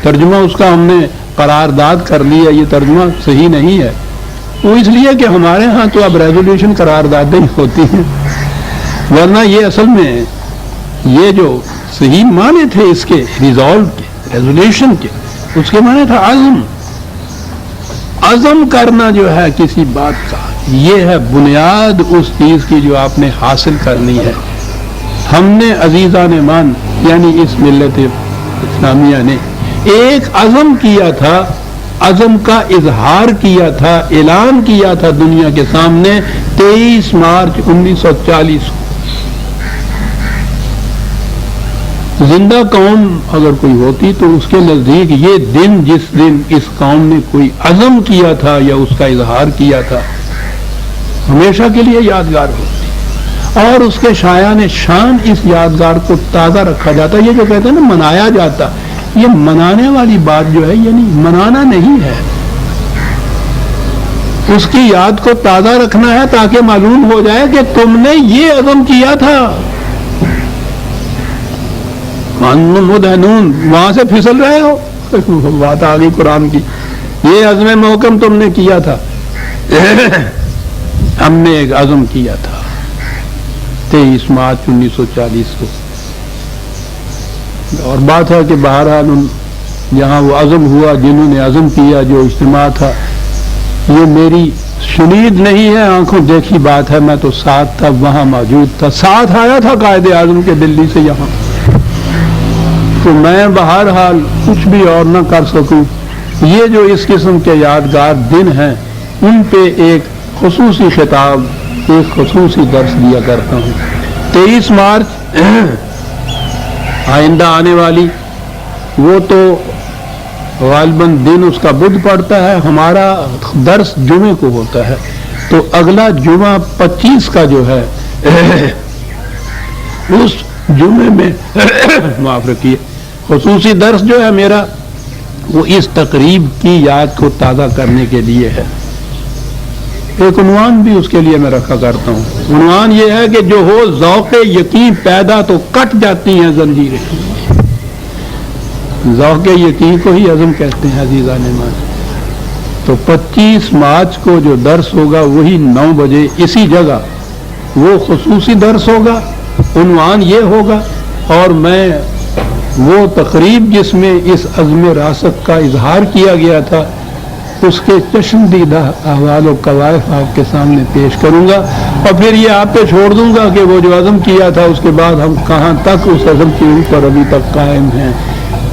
ترجمہ اس کا ہم نے قرارداد کر لیا، یہ ترجمہ صحیح نہیں ہے، وہ اس لیے کہ ہمارے ہاں تو اب ریزولوشن قراردادیں ہوتی ہیں، ورنہ یہ اصل میں یہ جو صحیح معنی تھے اس کے ریزولو کے، ریزولوشن کے، اس کے معنی تھا عزم۔ عزم کرنا جو ہے کسی بات کا، یہ ہے بنیاد اس چیز کی جو آپ نے حاصل کرنی ہے۔ ہم نے عزیزان ایمان یعنی اس ملت اسلامیہ نے ایک عزم کیا تھا، عزم کا اظہار کیا تھا، اعلان کیا تھا دنیا کے سامنے 23 مارچ 1940 کو۔ زندہ قوم اگر کوئی ہوتی تو اس کے نزدیک یہ دن، جس دن اس قوم نے کوئی عزم کیا تھا یا اس کا اظہار کیا تھا، ہمیشہ کے لیے یادگار ہوتی، اور اس کے شایان شان اس یادگار کو تازہ رکھا جاتا۔ یہ جو کہتے ہیں نا منایا جاتا، یہ منانے والی بات جو ہے یہ نہیں، منانا نہیں ہے، اس کی یاد کو تازہ رکھنا ہے تاکہ معلوم ہو جائے کہ تم نے یہ عزم کیا تھا۔ مدہنون، وہاں سے پھسل رہے ہو، بات آ گئی قرآن کی، یہ عزم محکم تم نے کیا تھا، ہم نے ایک عزم کیا تھا 23 مارچ 1940 کو، اور بات ہے کہ بہرحال جہاں وہ عزم ہوا، جنہوں نے عزم کیا، جو اجتماع تھا، یہ میری شنید نہیں ہے، آنکھوں دیکھی بات ہے، میں تو ساتھ تھا، وہاں موجود تھا، ساتھ آیا تھا قائد اعظم کے دلی سے یہاں، تو میں بہرحال کچھ بھی اور نہ کر سکوں۔ یہ جو اس قسم کے یادگار دن ہیں ان پہ ایک خصوصی خطاب، ایک خصوصی درس دیا کرتا ہوں۔ 23 مارچ آئندہ آنے والی وہ تو غالباً دن اس کا بدھ پڑتا ہے، ہمارا درس جمعے کو ہوتا ہے، تو اگلا جمعہ 25 کا جو ہے اس جمعے میں معاف رکھیے خصوصی درس جو ہے میرا وہ اس تقریب کی یاد کو تازہ کرنے کے لیے ہے۔ ایک عنوان بھی اس کے لیے میں رکھا کرتا ہوں، عنوان یہ ہے کہ جو ہو ذوق یقین پیدا تو کٹ جاتی ہیں زنجیریں۔ ذوق یقین کو ہی عزم کہتے ہیں عزیزان مان۔ تو 25 مارچ کو جو درس ہوگا وہی 9 بجے اسی جگہ وہ خصوصی درس ہوگا، عنوان یہ ہوگا، اور میں وہ تقریب جس میں اس عزم راست کا اظہار کیا گیا تھا اس کے چشمدیدہ احوال و قوائف آپ کے سامنے پیش کروں گا، اور پھر یہ آپ پہ چھوڑ دوں گا کہ وہ جو عزم کیا تھا اس کے بعد ہم کہاں تک اس عزم کے اوپر ابھی تک قائم ہیں۔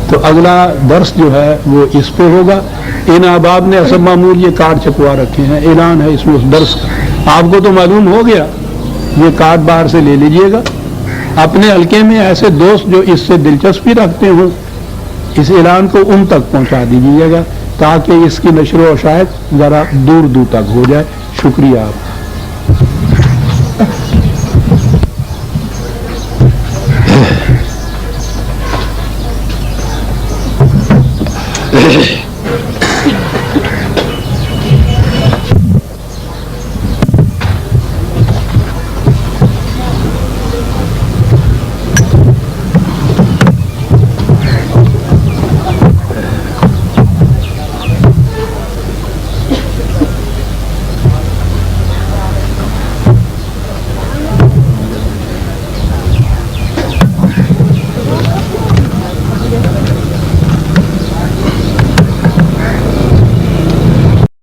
تو اگلا درس جو ہے وہ اس پہ ہوگا۔ ان احباب نے اصل معمول یہ کارڈ چھپوا رکھے ہیں، اعلان ہے اس میں اس درس کا، آپ کو تو معلوم ہو گیا، یہ کارڈ باہر سے لے لیجئے گا، اپنے حلقے میں ایسے دوست جو اس سے دلچسپی رکھتے ہوں اس اعلان کو ان تک پہنچا دیجیے گا تاکہ اس کی نشر و اشاعت ذرا دور دور تک ہو جائے۔ شکریہ آپ